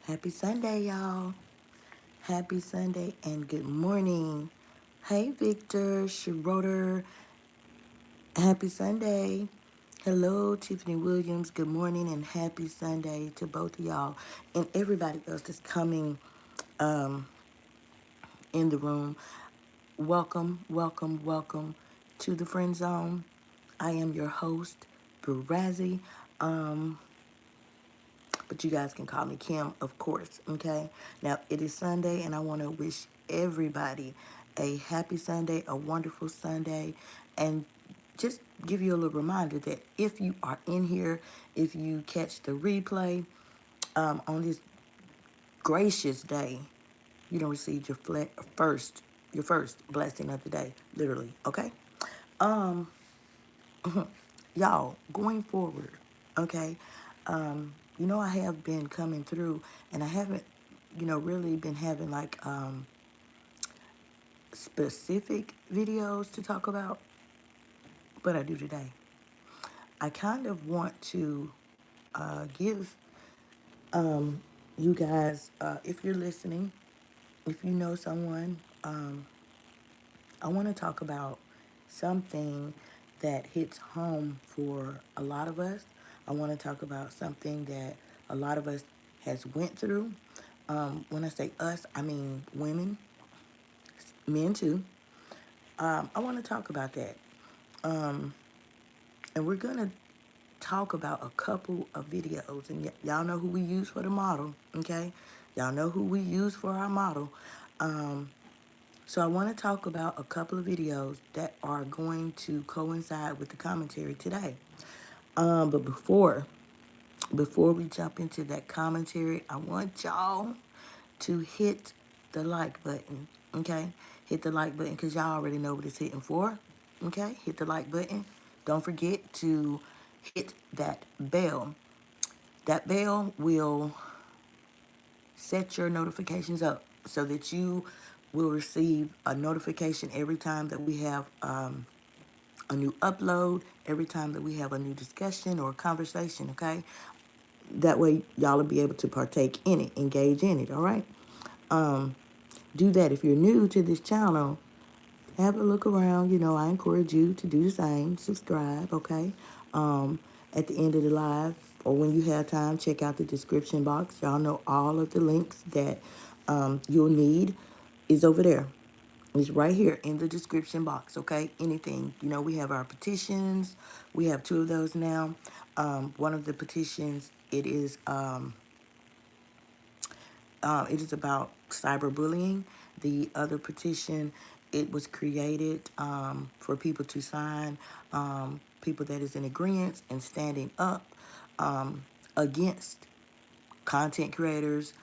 Happy Sunday, y'all. Happy Sunday and good morning. Hey, Victor, Schroeder. Happy Sunday. Hello, Tiffany Williams. Good morning and happy Sunday to both of y'all and everybody else that's coming in the room. Welcome, welcome, welcome to the Friend Zone. I am your host, Brazi. Um, but you guys can call me Kim, of course, okay? Now, it is Sunday, and I want to wish everybody a happy Sunday, a wonderful Sunday, and just give you a little reminder that if you are in here, if you catch the replay on this gracious day, you don't receive your first blessing of the day, literally, okay? Um, y'all, going forward, okay, I have been coming through and I haven't, really been having like specific videos to talk about, but I do today. I kind of want to give you guys, if you're listening, if you know someone, I want to talk about something that hits home for a lot of us. I want to talk about something that a lot of us has went through. When I say us, I mean women, men too. I want to talk about that. Um, and we're going to talk about a couple of videos. And y'all know who we use for the model, okay? Y'all know who we use for our model. Um, So I want to talk about a couple of videos that are going to coincide with the commentary today. But before we jump into that commentary, I want y'all to hit the like button. Okay, hit the like button because y'all already know what it's hitting for. Okay, hit the like button. Don't forget to hit that bell. That bell will set your notifications up so that you will receive a notification every time that we have a new upload, every time that we have a new discussion or conversation, okay? That way, y'all will be able to partake in it, engage in it, all right? Do that. If you're new to this channel, have a look around. I encourage you to do the same. Subscribe, okay? At the end of the live, or when you have time, check out the description box. Y'all know all of the links that you'll need is over there. It's right here in the description box, okay? Anything. We have our petitions. We have two of those now. One of the petitions, it is about cyberbullying. The other petition, it was created for people to sign, people that is in agreement and standing up against content creators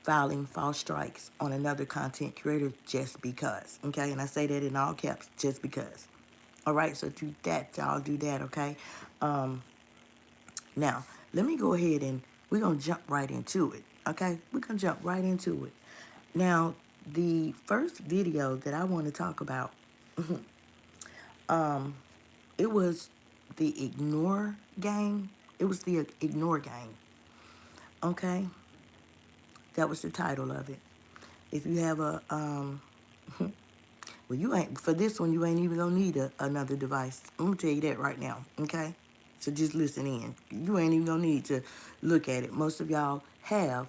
filing false strikes on another content creator just because, okay? And I say that in all caps, just because. All right, so do that, y'all do that, okay? Now, let me go ahead and we're going to jump right into it, okay? We're going to jump right into it. Now, the first video that I want to talk about, it was the ignore game. It was the ignore game, okay? That was the title of it. If you have a, well, you ain't, for this one, you ain't even gonna need another device. I'm gonna tell you that right now, okay? So just listen in. You ain't even gonna need to look at it. Most of y'all have,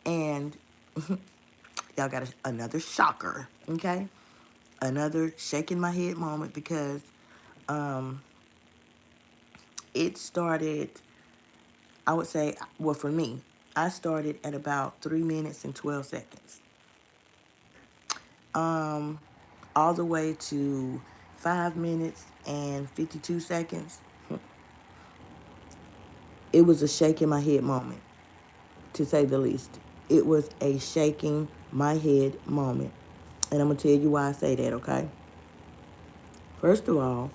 and y'all got another shocker, okay? Another shaking my head moment because it started, I would say, well, for me, I started at about 3 minutes and 12 seconds. All the way to 5 minutes and 52 seconds. It was a shaking my head moment, to say the least. It was a shaking my head moment. And I'm going to tell you why I say that, okay? First of all,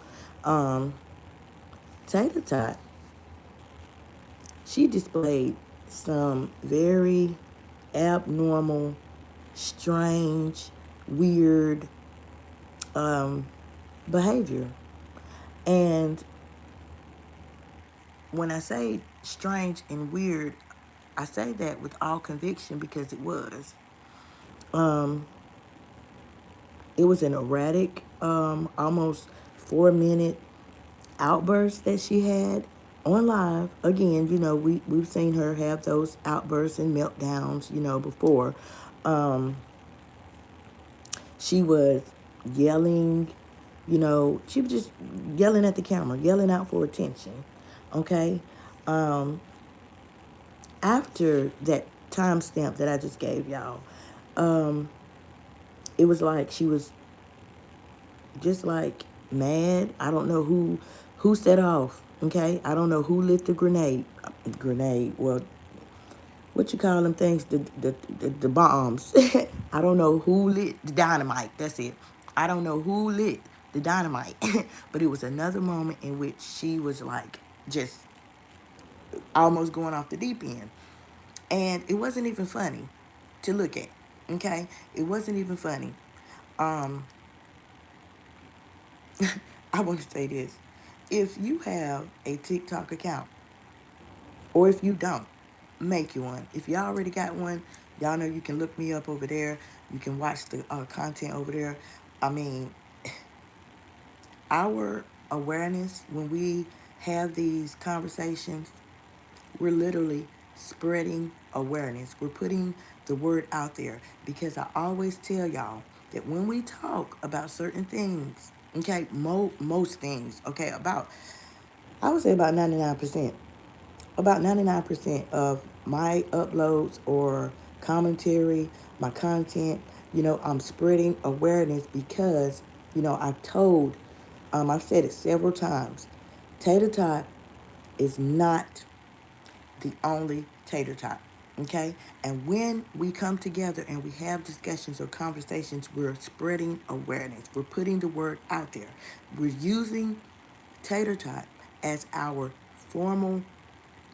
Tater Tot, she displayed some very abnormal, strange, weird behavior. And when I say strange and weird, I say that with all conviction because it was. Um, it was an erratic, almost 4 minute outburst that she had on live. Again, we've seen her have those outbursts and meltdowns, before. Um, she was yelling, she was just yelling at the camera, yelling out for attention. Okay. Um, After that timestamp that I just gave y'all, um, it was like she was just like mad. I don't know who set off. Okay, I don't know who lit the grenade. Grenade. Well, what you call them things? The bombs. I don't know who lit the dynamite. That's it. I don't know who lit the dynamite. But it was another moment in which she was like just almost going off the deep end. And it wasn't even funny to look at. Okay? It wasn't even funny. Um, I want to say this. If you have a TikTok account, or if you don't, make you one. If you already got one, y'all know you can look me up over there. You can watch the content over there. I mean, our awareness when we have these conversations, we're literally spreading awareness. We're putting the word out there because I always tell y'all that when we talk about certain things, okay, most things, okay, I would say about 99% of my uploads or commentary, my content, I'm spreading awareness because, I've said it several times. Tater tot is not the only tater tot. Okay? And when we come together and we have discussions or conversations, we're spreading awareness. We're putting the word out there. We're using tater tot as our formal,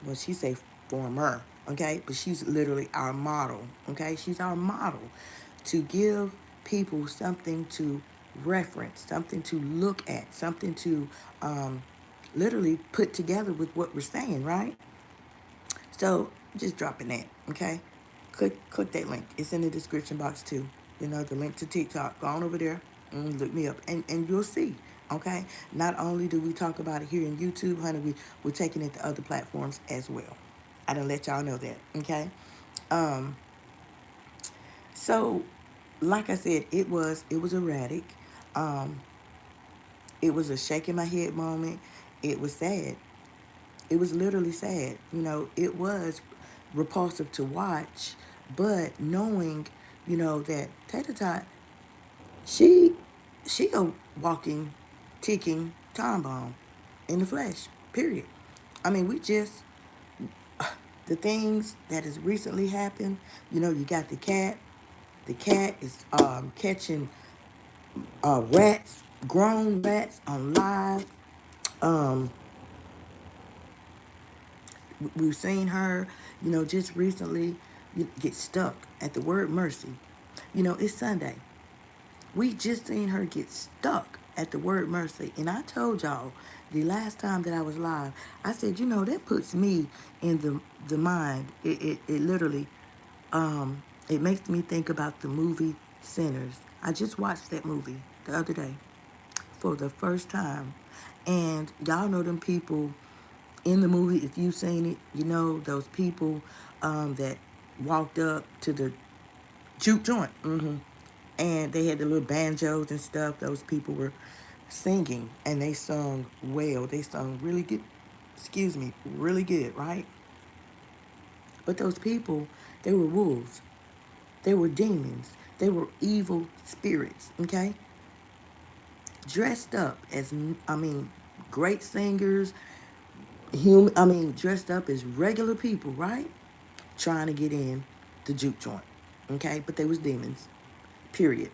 well, she say former, okay? But she's literally our model, okay? She's our model to give people something to reference, something to look at, something to literally put together with what we're saying, right? So just dropping that, okay? Click that link. It's in the description box too. The link to TikTok. Go on over there and look me up, and you'll see. Okay. Not only do we talk about it here in YouTube, honey, we're taking it to other platforms as well. I done let y'all know that. Okay. Um. So, like I said, it was erratic. Um. It was a shaking my head moment. It was sad. It was literally sad. It was repulsive to watch, but knowing, that Tater Tot, she, she a walking, ticking time bomb in the flesh. Period. I mean, we just the things that has recently happened. You got the cat. The cat is catching rats, grown rats on live. Um, we've seen her, just recently get stuck at the word mercy. It's Sunday. We just seen her get stuck at the word mercy. And I told y'all the last time that I was live, I said, that puts me in the mind. It literally, it makes me think about the movie Sinners. I just watched that movie the other day for the first time. And y'all know them people in the movie, if you've seen it, those people that walked up to the juke joint. And they had the little banjos and stuff. Those people were singing, and they sung well. They sung really good. Excuse me, really good, right? But those people, they were wolves. They were demons. They were evil spirits. Okay, dressed up as, great singers. Dressed up as regular people, right? Trying to get in the juke joint. Okay, but they was demons. Period.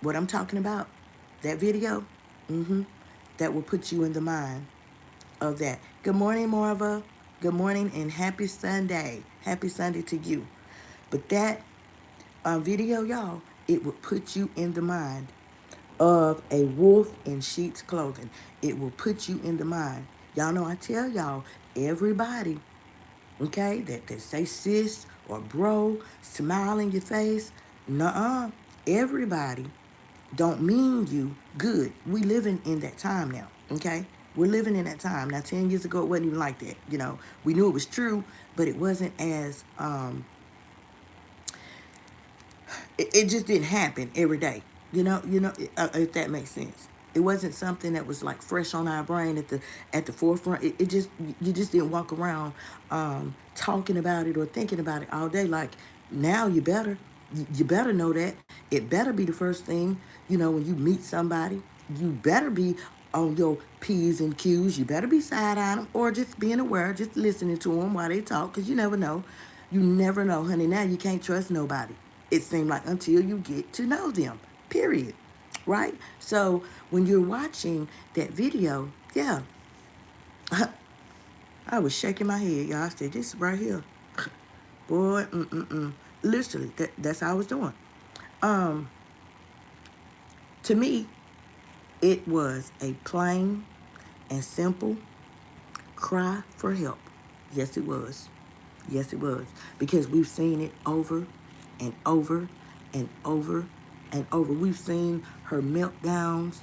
What I'm talking about, that video, mm-hmm, that will put you in the mind of that. Good morning, Marva. Good morning and happy Sunday. Happy Sunday to you. But that video, y'all, it will put you in the mind of a wolf in sheep's clothing. It will put you in the mind. Y'all know I tell y'all, everybody okay, that say sis or bro, smile in your face. Nuh-uh. Everybody don't mean you good. We living in that time now, okay? We're living in that time. Now, 10 years ago, it wasn't even like that. We knew it was true, but it wasn't as, it just didn't happen every day. If that makes sense. It wasn't something that was like fresh on our brain at the forefront. It just you just didn't walk around talking about it or thinking about it all day. Like now, you better know that it better be the first thing. When you meet somebody, you better be on your p's and q's. You better be side eyeing them or just being aware, just listening to them while they talk, because you never know. You never know, honey. Now you can't trust nobody. It seemed like until you get to know them, period. Right? So when you're watching that video, yeah, I was shaking my head, y'all. I said, this right here, boy, literally, that's how I was doing. Um, to me, it was a plain and simple cry for help. Yes, it was. Yes, it was. Because we've seen it over and over and over and over. We've seen her meltdowns.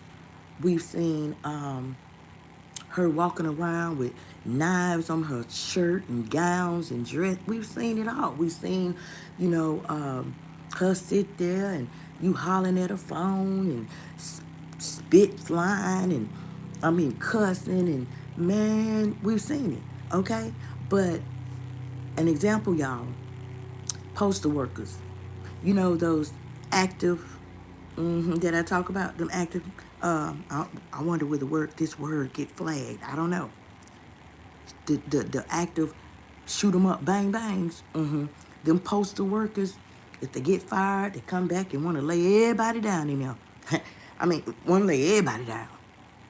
We've seen her walking around with knives on her shirt and gowns and dress. We've seen it all. We've seen, her sit there and you hollering at her phone and spit flying and, cussing and, man, we've seen it, okay? But an example, y'all, postal workers. Those active that I talk about, them active, I wonder where this word get flagged. I don't know. The active shoot 'em up bang bangs. Them postal workers, if they get fired, they come back and want to lay everybody down in there. Want to lay everybody down.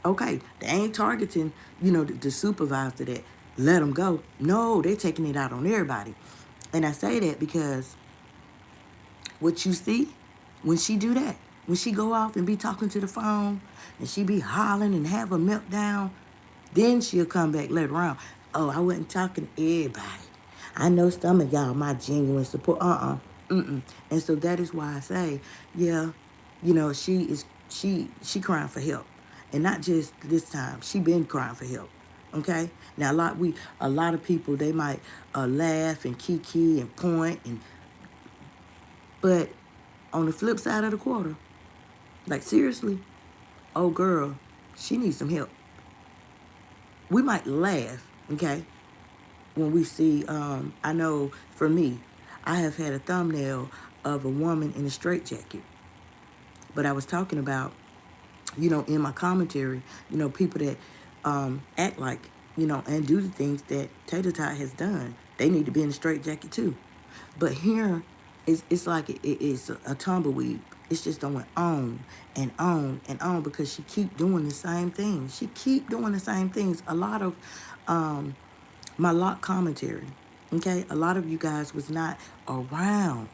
Okay, they ain't targeting, the supervisor that let them go. No, they're taking it out on everybody. And I say that because what you see when she do that, when she go off and be talking to the phone and she be hollering and have a meltdown, then she'll come back later on. Oh, I wasn't talking to everybody. I know some of y'all my genuine support. And so that is why I say, yeah, she crying for help. And not just this time. She been crying for help. Okay? Now a lot of people, they might laugh and kiki and point and, but on the flip side of the quarter, like seriously, oh girl, she needs some help. We might laugh, okay, when we see, I know for me, I have had a thumbnail of a woman in a straitjacket. But I was talking about, in my commentary, people that act like, and do the things that Tater Tot has done. They need to be in a straitjacket too. But here, it's like it's a tumbleweed. It's just going on and on and on because she keep doing the same things. She keep doing the same things. A lot of my lock commentary, okay? A lot of you guys was not around.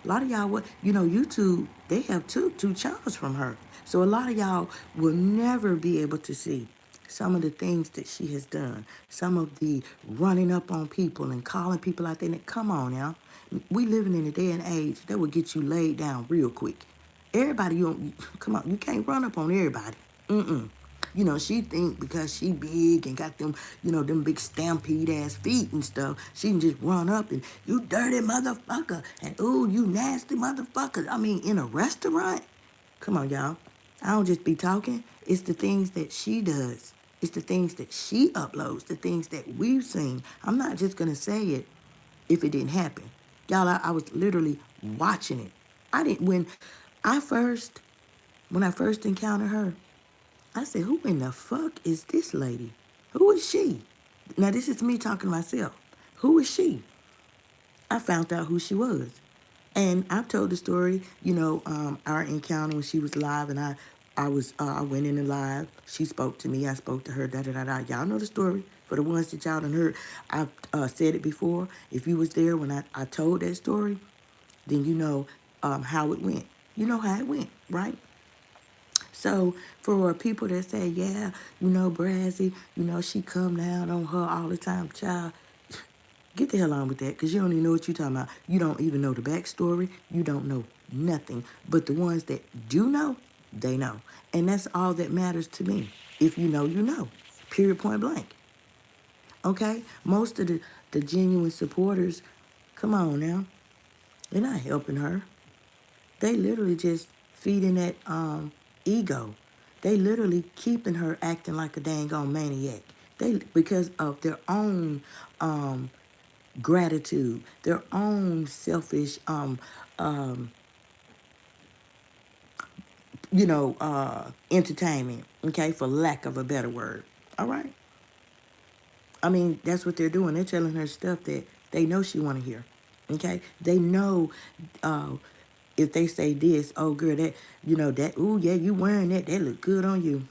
A lot of y'all, YouTube, they have two channels from her. So a lot of y'all will never be able to see some of the things that she has done. Some of the running up on people and calling people out there. Come on now. We living in a day and age that will get you laid down real quick. Everybody, come on, you can't run up on everybody. She think because she big and got them, them big stampede ass feet and stuff, she can just run up and, you dirty motherfucker, and ooh, you nasty motherfucker. In a restaurant? Come on, y'all. I don't just be talking. It's the things that she does. It's the things that she uploads, the things that we've seen. I'm not just going to say it if it didn't happen. Y'all, I was literally watching it. I first, when I first encountered her, I said, who in the fuck is this lady? Who is she? Now, this is me talking to myself. Who is she? I found out who she was. And I've told the story, our encounter when she was live and I went in the live. She spoke to me. I spoke to her, da-da-da-da. Y'all know the story. For the ones that y'all done heard, I've said it before. If you was there when I told that story, then you know how it went. You know how it went, right? So for people that say, yeah, Brazi, she come down on her all the time, child. Get the hell on with that, because you don't even know what you're talking about. You don't even know the backstory. You don't know nothing. But the ones that do know, they know. And that's all that matters to me. If you know, you know. Period, point blank. Okay? Most of the genuine supporters, come on now, they're not helping her. They literally just feeding that ego. They literally keeping her acting like a dang on maniac. They, because of their own gratitude, their own selfish entertainment, okay, for lack of a better word. All right? I mean, that's what they're doing. They're telling her stuff that they know she want to hear. Okay? They know uh, if they say this, oh, girl, that, that, ooh, yeah, you wearing that. That look good on you.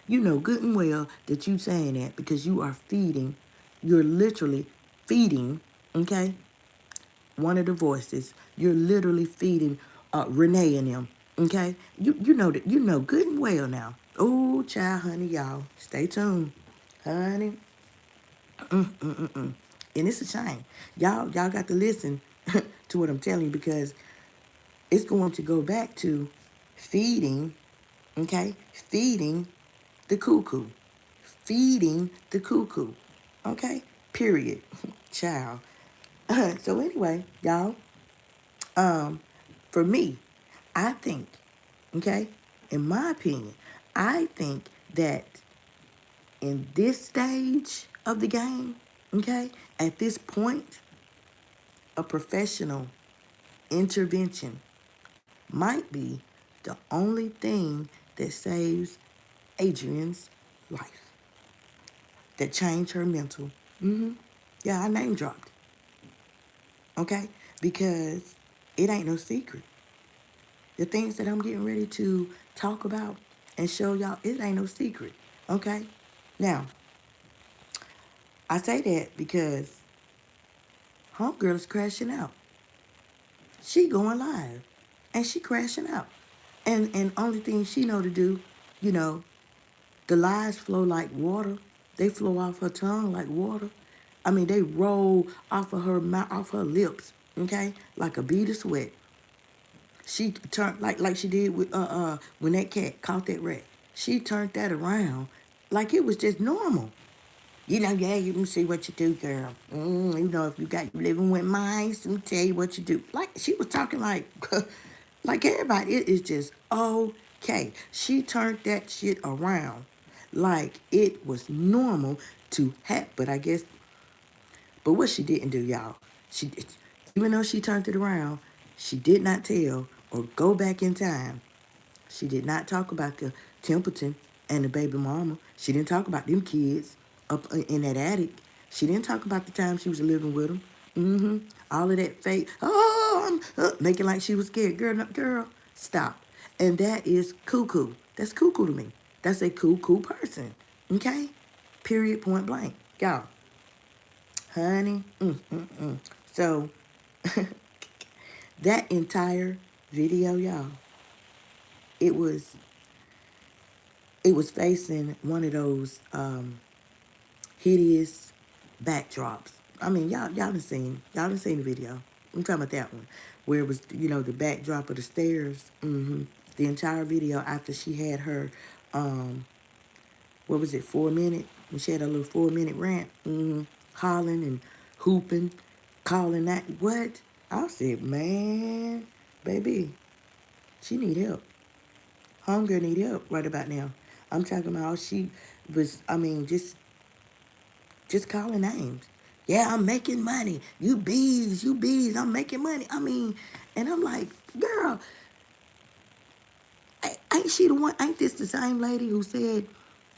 You know good and well that you saying that because you are feeding, you're literally feeding, okay, one of the voices. You're literally feeding Renee and them, okay? You know that, you know good and well now. Oh, child, honey, y'all, stay tuned. Honey, and it's a shame. Y'all got to listen to what I'm telling you because it's going to go back to feeding, okay? Feeding the cuckoo. Feeding the cuckoo. Okay? Period. Child. So anyway, y'all, for me, I think, okay, in my opinion, I think that in this stage of the game, okay, at this point, a professional intervention might be the only thing that saves Adrian's life, that changed her mental. Yeah, I name dropped, okay, because it ain't no secret. The things that I'm getting ready to talk about and show y'all, it ain't no secret, okay? Now, I say that because homegirl is crashing out. She going live, and she crashing out. And only thing she know to do, you know, the lies flow like water. They flow off her tongue like water. I mean, they roll off of her mouth, off her lips, okay, like a bead of sweat. She turned like she did with when that cat caught that rat. She turned that around like it was just normal. Yeah, you can see what you do, girl. If you got you living with mice, let me tell you what you do. Like she was talking like like everybody. It is just okay. She turned that shit around like it was normal to have. But I guess, but what she didn't do, y'all, she, even though she turned it around, she did not tell or go back in time. She did not talk about the Templeton and the baby mama. She didn't talk about them kids up in that attic. She didn't talk about the time she was living with them. All of that fake, I'm making like she was scared. Girl, stop. And that is cuckoo. That's cuckoo to me. That's a cool person. Okay? Period, point blank. Y'all, honey. So, that entire video, y'all, it was it was facing one of those hideous backdrops. I mean, y'all done seen the video. I'm talking about that one, where it was the backdrop of the stairs. The entire video after she had her what was it, 4 minute, when she had a little 4 minute rant, hollering and hooping, calling that what? I said, man, baby, she need help. Homegirl need help right about now. I'm talking about she was, I mean, just calling names. Yeah, I'm making money. You bees, I'm making money. I mean, and I'm like, girl, ain't she the one? Ain't this the same lady who said,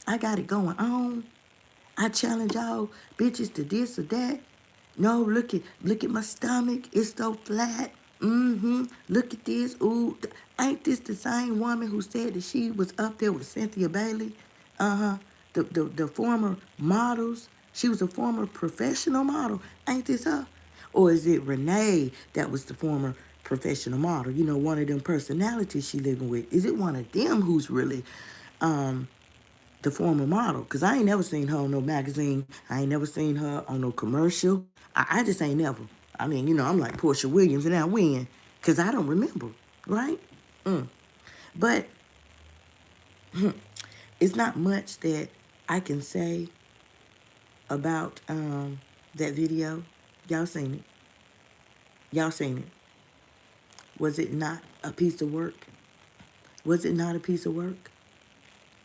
I got it going on? I challenge y'all bitches to this or that. No, look at my stomach. It's so flat. Look at this. Ooh, ain't this the same woman who said that she was up there with Cynthia Bailey? The former models. She was a former professional model. Ain't this her? Or is it Renee that was the former professional model? One of them personalities she living with. Is it one of them who's really the former model. Because I ain't never seen her on no magazine. I ain't never seen her on no commercial. I just ain't never. I mean, I'm like Portia Williams and I win. Because I don't remember, right? But it's not much that I can say about that video. Y'all seen it. Y'all seen it. Was it not a piece of work? Was it not a piece of work?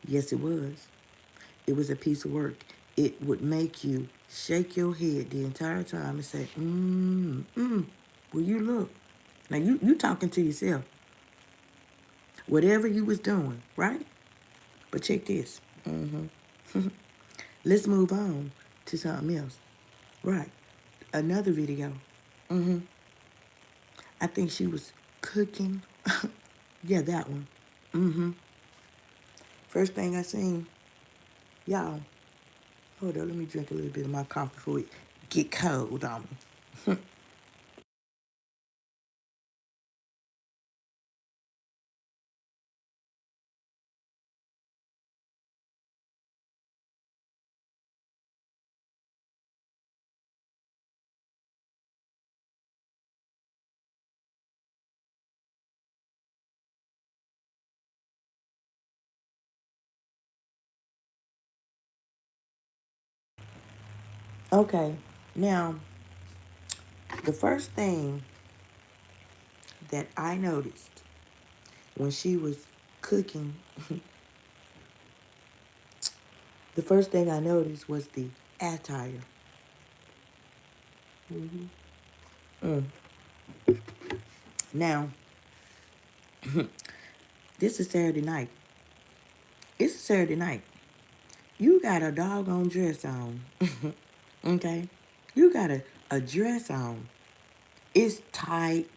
Yes, it was. It was a piece of work. It would make you shake your head the entire time and say, will you look? Now you talking to yourself. Whatever you was doing, right? But check this. Let's move on to something else. Right. Another video. I think she was cooking. Yeah, that one. First thing I seen, y'all, hold on, let me drink a little bit of my coffee before it get cold on me. Okay, now, the first thing that I noticed when she was cooking, the first thing I noticed was the attire. Now, this is Saturday night. It's a Saturday night. You got a doggone dress on. Okay? You got a dress on. It's tight.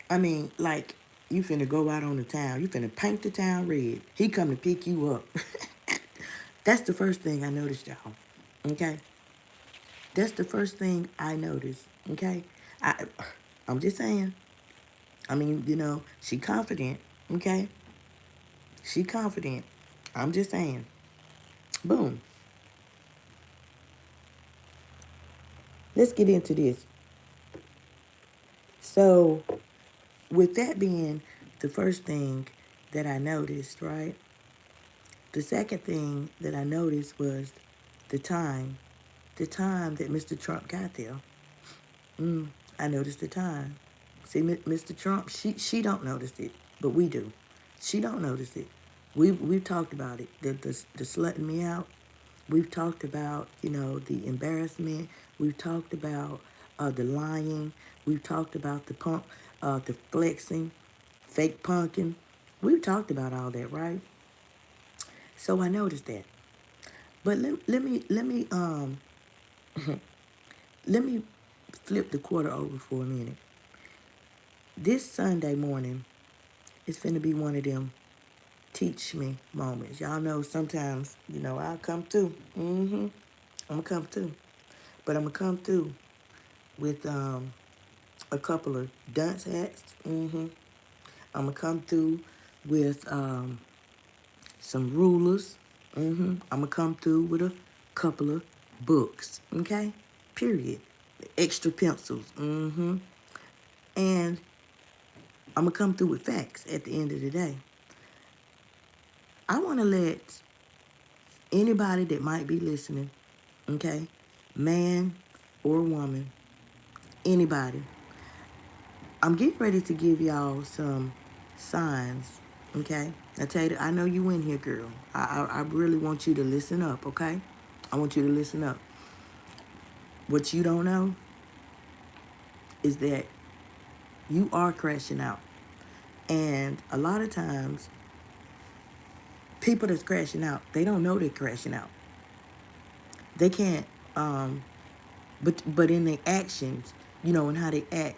I mean, like, you finna go out on the town. You finna paint the town red. He come to pick you up. That's the first thing I noticed, y'all. Okay? That's the first thing I noticed. Okay? I, I'm just saying. I mean, she confident. Okay? She confident. I'm just saying. Boom. Let's get into this. So, with that being the first thing that I noticed, right? The second thing that I noticed was the time. The time that Mr. Trump got there. I noticed the time. See, Mr. Trump, she don't notice it, but we do. She don't notice it. We've talked about it. The slutting me out. We've talked about the embarrassment. We've talked about the lying. We've talked about the flexing, fake punking. We've talked about all that, right? So I noticed that. But let me flip the quarter over for a minute. This Sunday morning is finna be one of them teach me moments. Y'all know sometimes, I'll come through. I'm gonna come through. But I'm gonna come through with a couple of dunce hats. I'm gonna come through with some rulers. I'm gonna come through with a couple of books. Okay? Period. Extra pencils. And I'm gonna come through with facts at the end of the day. I wanna let anybody that might be listening, okay, man or woman, anybody, I'm getting ready to give y'all some signs, okay? I tell you, I know you in here, girl. I really want you to listen up, okay? I want you to listen up. What you don't know is that you are crashing out. And a lot of times, people that's crashing out, they don't know they're crashing out. They can't, but in their actions, and how they act,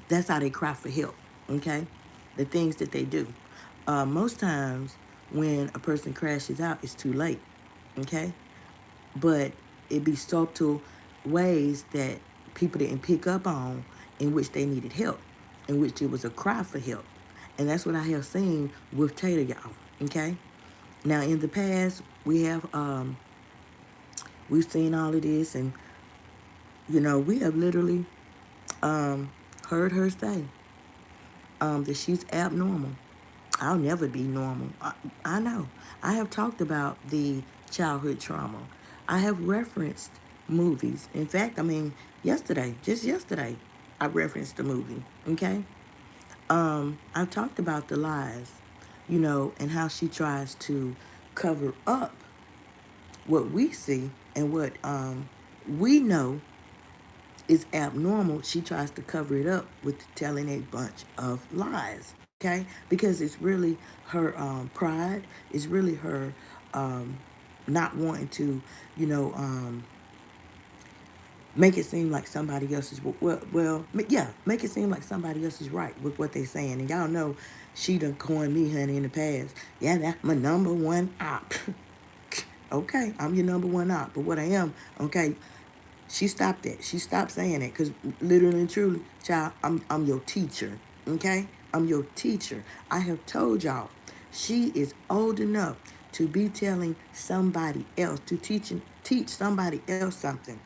that's how they cry for help, okay? The things that they do. Most times when a person crashes out, it's too late, okay? But it be subtle ways that people didn't pick up on in which they needed help, in which it was a cry for help. And that's what I have seen with Tater, y'all, okay? Now, in the past, we've seen all of this, and we have literally heard her say that she's abnormal. I'll never be normal. I know. I have talked about the childhood trauma. I have referenced movies. In fact, just yesterday, I referenced a movie. Okay. I've talked about the lies, and how she tries to cover up what we see and what we know is abnormal. She tries to cover it up with telling a bunch of lies. Okay, because it's really her pride. It's really her not wanting to, you know, make it seem like somebody else is yeah, make it seem like somebody else is right with what they saying. And y'all know she done coined me, honey, in the past. Yeah, that's my number one op. Okay, I'm your number one op. But what I am, okay, she stopped that. She stopped saying that because literally and truly, child, I'm your teacher. Okay, I'm your teacher. I have told y'all, she is old enough to be telling somebody else teach somebody else something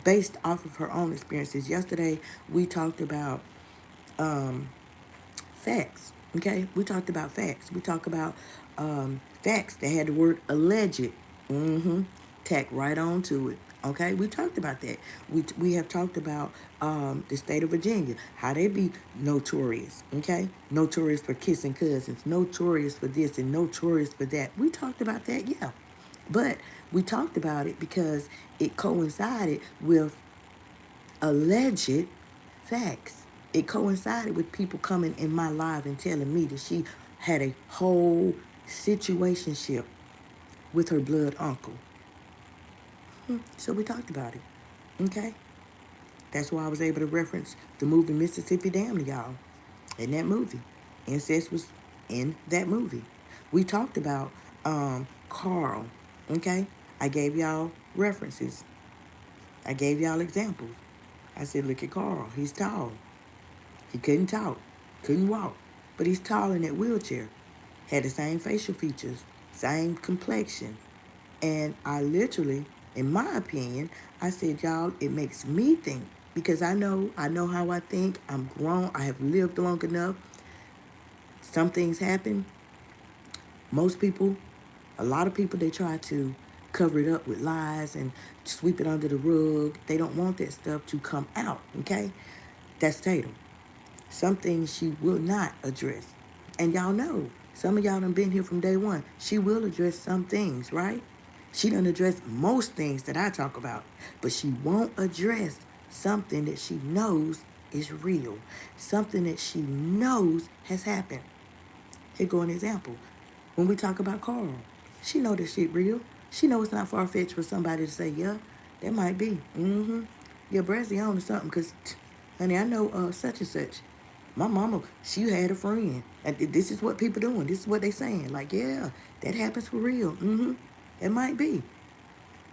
based off of her own experiences. Yesterday we talked about facts. Okay, we talked about facts. We talked about facts that had the word alleged. Mm-hmm. Tack right on to it. Okay, we talked about that. We have talked about the state of Virginia, how they be notorious. Okay, notorious for kissing cousins, notorious for this and notorious for that. We talked about that, yeah. But we talked about it because it coincided with alleged facts. It coincided with people coming in my live and telling me that she had a whole situationship with her blood uncle. So we talked about it. Okay? That's why I was able to reference the movie Mississippi Damn to y'all. In that movie. Incest was in that movie. We talked about Carl. Okay? I gave y'all references. I gave y'all examples. I said, look at Carl. He's tall. He couldn't talk, couldn't walk, but he's tall in that wheelchair. Had the same facial features, same complexion. And I literally, in my opinion, I said, y'all, it makes me think because I know how I think. I'm grown. I have lived long enough. Some things happen. Most people, a lot of people, they try to cover it up with lies and sweep it under the rug. They don't want that stuff to come out, okay? That's Tatum. Some things she will not address. And y'all know, some of y'all done been here from day one. She will address some things, right? She done address most things that I talk about. But she won't address something that she knows is real. Something that she knows has happened. Here go an example. When we talk about Carl, she know this shit real. She know it's not far-fetched for somebody to say, yeah, that might be. Mm-hmm. Yeah, Brazi on to something because, honey, I know such and such. My mama, she had a friend. And this is what people doing. This is what they saying. Like, yeah, that happens for real. Mm-hmm. It might be.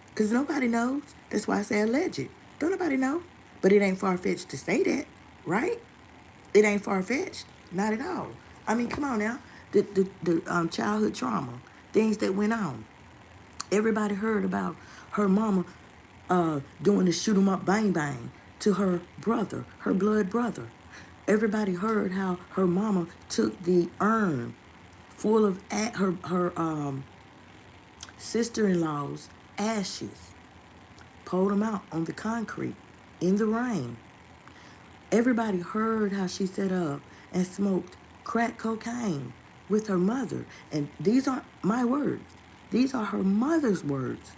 Because nobody knows. That's why I say alleged. Don't nobody know. But it ain't far-fetched to say that, right? It ain't far-fetched. Not at all. I mean, come on now. The childhood trauma, things that went on. Everybody heard about her mama doing the shoot 'em up bang bang to her brother, her blood brother. Everybody heard how her mama took the urn full of her sister-in-law's ashes, pulled them out on the concrete in the rain. Everybody heard how she set up and smoked crack cocaine with her mother. And these aren't my words. These are her mother's words.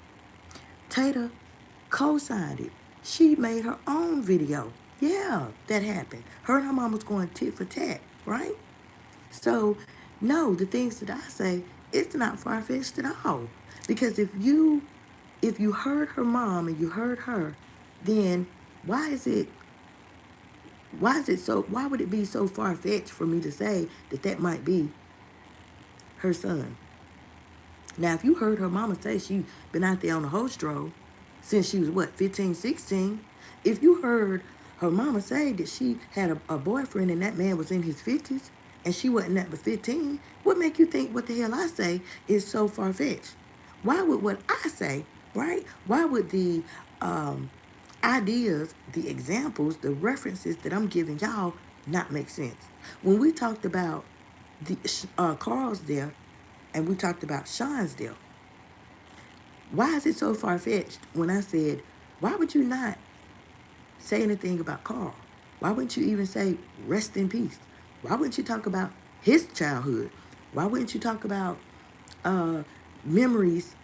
Tata co-signed it. She made her own video. Yeah, that happened. Her and her mom was going tit for tat, right? So, no, the things that I say, it's not far-fetched at all. Because if you heard her mom and you heard her, then why would it be so far-fetched for me to say that that might be her son? Now, if you heard her mama say she been out there on the host road since she was, 15, 16, if you heard her mama say that she had a boyfriend and that man was in his 50s, and she wasn't that but 15, what make you think what the hell I say is so far-fetched? Why would what I say, right? Why would the ideas, the examples, the references that I'm giving y'all not make sense? When we talked about the Carl's death and we talked about Sean's death, why is it so far-fetched when I said, why would you not say anything about Carl? Why wouldn't you even say rest in peace? Why wouldn't you talk about his childhood? Why wouldn't you talk about uh, memories,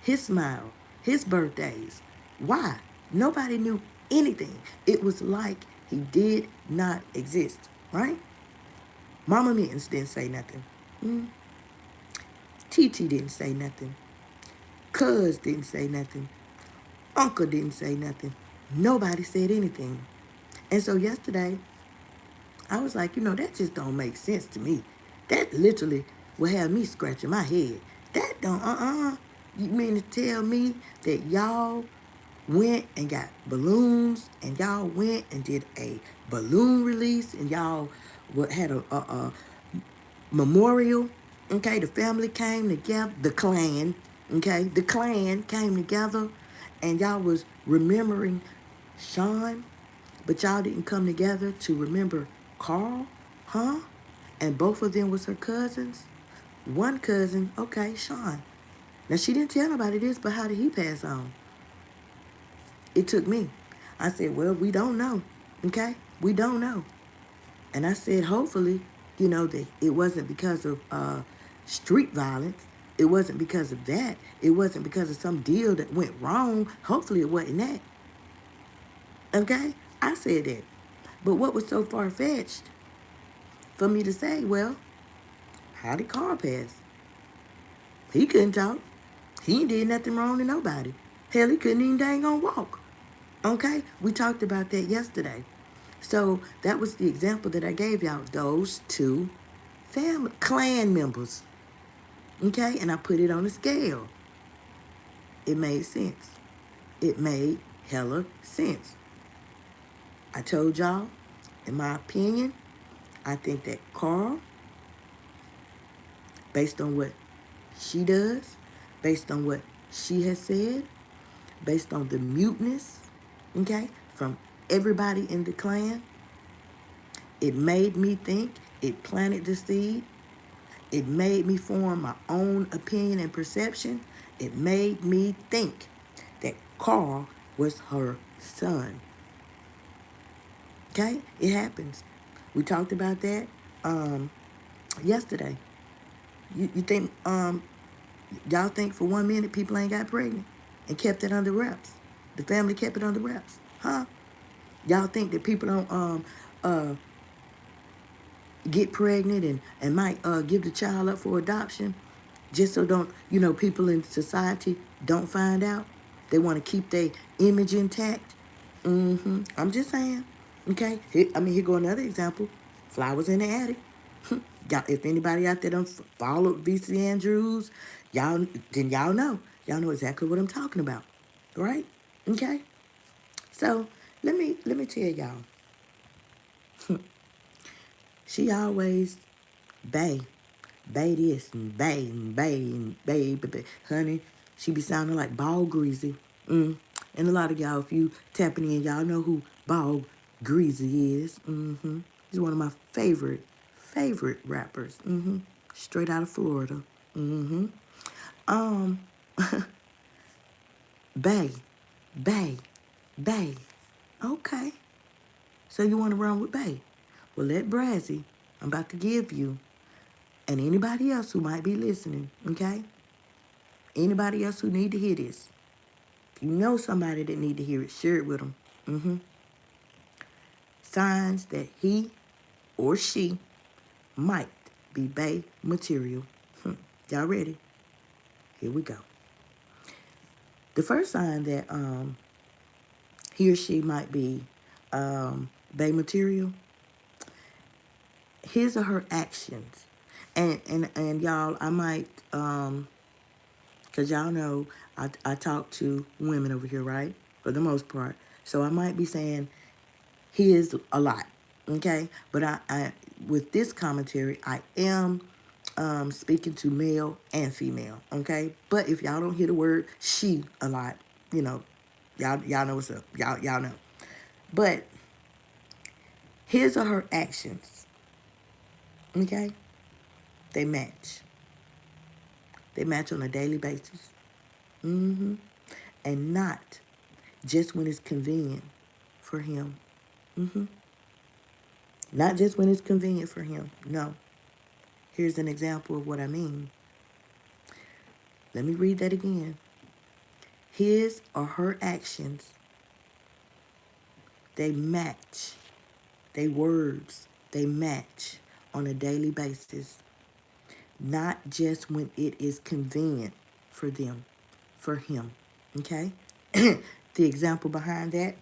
his smile, his birthdays? Why? Nobody knew anything. It was like he did not exist, right? Mama Mittens didn't say nothing. Mm. TT didn't say nothing. Cuz didn't say nothing. Uncle didn't say nothing. Nobody said anything. And so yesterday, I was like, that just don't make sense to me. That literally will have me scratching my head. That don't, You mean to tell me that y'all went and got balloons and y'all went and did a balloon release and y'all had a memorial? Okay, the family came together, the clan, okay, the clan came together and y'all was remembering Sean, but y'all didn't come together to remember Carl, huh? And both of them was her cousins. One cousin, okay, Sean. Now she didn't tell nobody this, but how did he pass on? It took me. I said, well, we don't know, okay? We don't know. And I said, hopefully, that it wasn't because of street violence. It wasn't because of that. It wasn't because of some deal that went wrong. Hopefully it wasn't that. Okay? I said that. But what was so far-fetched for me to say, well, how did Carl pass? He couldn't talk. He ain't did nothing wrong to nobody. Hell, he couldn't even dang on walk. Okay? We talked about that yesterday. So that was the example that I gave y'all. Those two clan members. Okay? And I put it on a scale. It made sense. It made hella sense. I told y'all, in my opinion, I think that Carl, based on what she does, based on what she has said, based on the muteness, okay, from everybody in the clan, it made me think, it planted the seed, it made me form my own opinion and perception. It made me think that Carl was her son. Okay? It happens. We talked about that yesterday. You think, y'all think for 1 minute people ain't got pregnant and kept it under wraps? The family kept it under wraps, huh? Y'all think that people don't get pregnant and might give the child up for adoption just so don't, people in society don't find out? They want to keep their image intact. I'm just saying. Okay? Here go another example. Flowers in the attic. Y'all, if anybody out there don't follow VC Andrews, y'all know. Y'all know exactly what I'm talking about. Right? Okay? So let me tell y'all. She always bay this and bay. Honey, she be sounding like Ball Greasy. And a lot of y'all, if you tapping in, y'all know who Ball Greasy is. He's one of my favorite rappers. Straight out of Florida. Um, Bay, Bay, Bay. Okay. So you want to run with Bay? Well, let Brazi, I'm about to give you, and anybody else who might be listening, okay? Anybody else who need to hear this. If you know somebody that need to hear it, share it with them. Signs that he or she might be Bay material. Y'all ready? Here we go. The first sign that he or she might be Bay material, his or her actions. And y'all, I might, because y'all know I talk to women over here, right? For the most part. So I might be saying his a lot, okay? But with this commentary, I am speaking to male and female, okay? But if y'all don't hear the word she a lot, you know, y'all know what's up. Y'all know. But his or her actions, okay? They match. They match on a daily basis. Mm-hmm. And not just when it's convenient for him. Mm-hmm. Not just when it's convenient for him. No. Here's an example of what I mean. Let me read that again. His or her actions, they match. They words, they match on a daily basis. Not just when it is convenient for them, for him. Okay? The example behind that,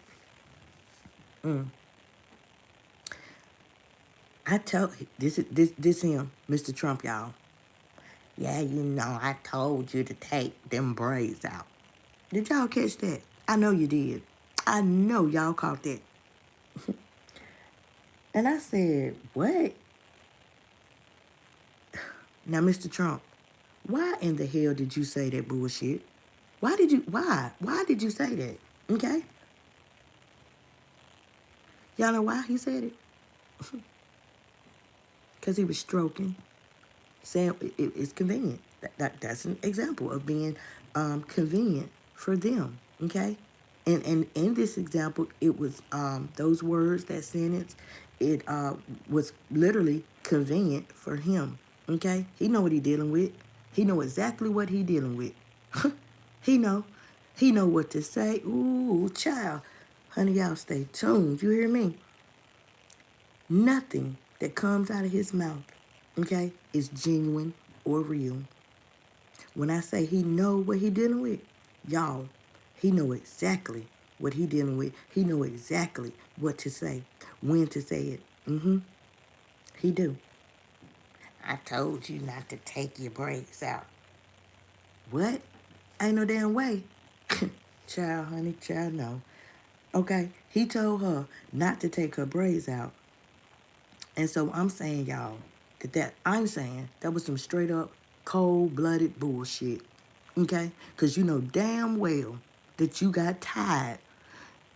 I told this him, Mr. Trump, y'all. Yeah, you know, I told you to take them braids out. Did y'all catch that? I know you did. I know y'all caught that. And I said, what? Now, Mr. Trump, why in the hell did you say that bullshit? Why did you say that? Okay? Y'all know why he said it? Because he was stroking. Saying it's convenient. That's an example of being convenient for them. Okay? And in this example, it was those words, that sentence, it was literally convenient for him. Okay? He know what he dealing with. He know exactly what he dealing with. He know. He know what to say. Ooh, child. Honey, y'all stay tuned. You hear me? Nothing that comes out of his mouth, okay, is genuine or real. When I say he know what he dealing with, y'all, he know exactly what he dealing with. He know exactly what to say, when to say it. He do. I told you not to take your braids out. What? Ain't no damn way. Child, honey, child, no. Okay, he told her not to take her braids out. And so I'm saying, y'all, I'm saying that was some straight up cold-blooded bullshit. Okay? Because you know damn well that you got tired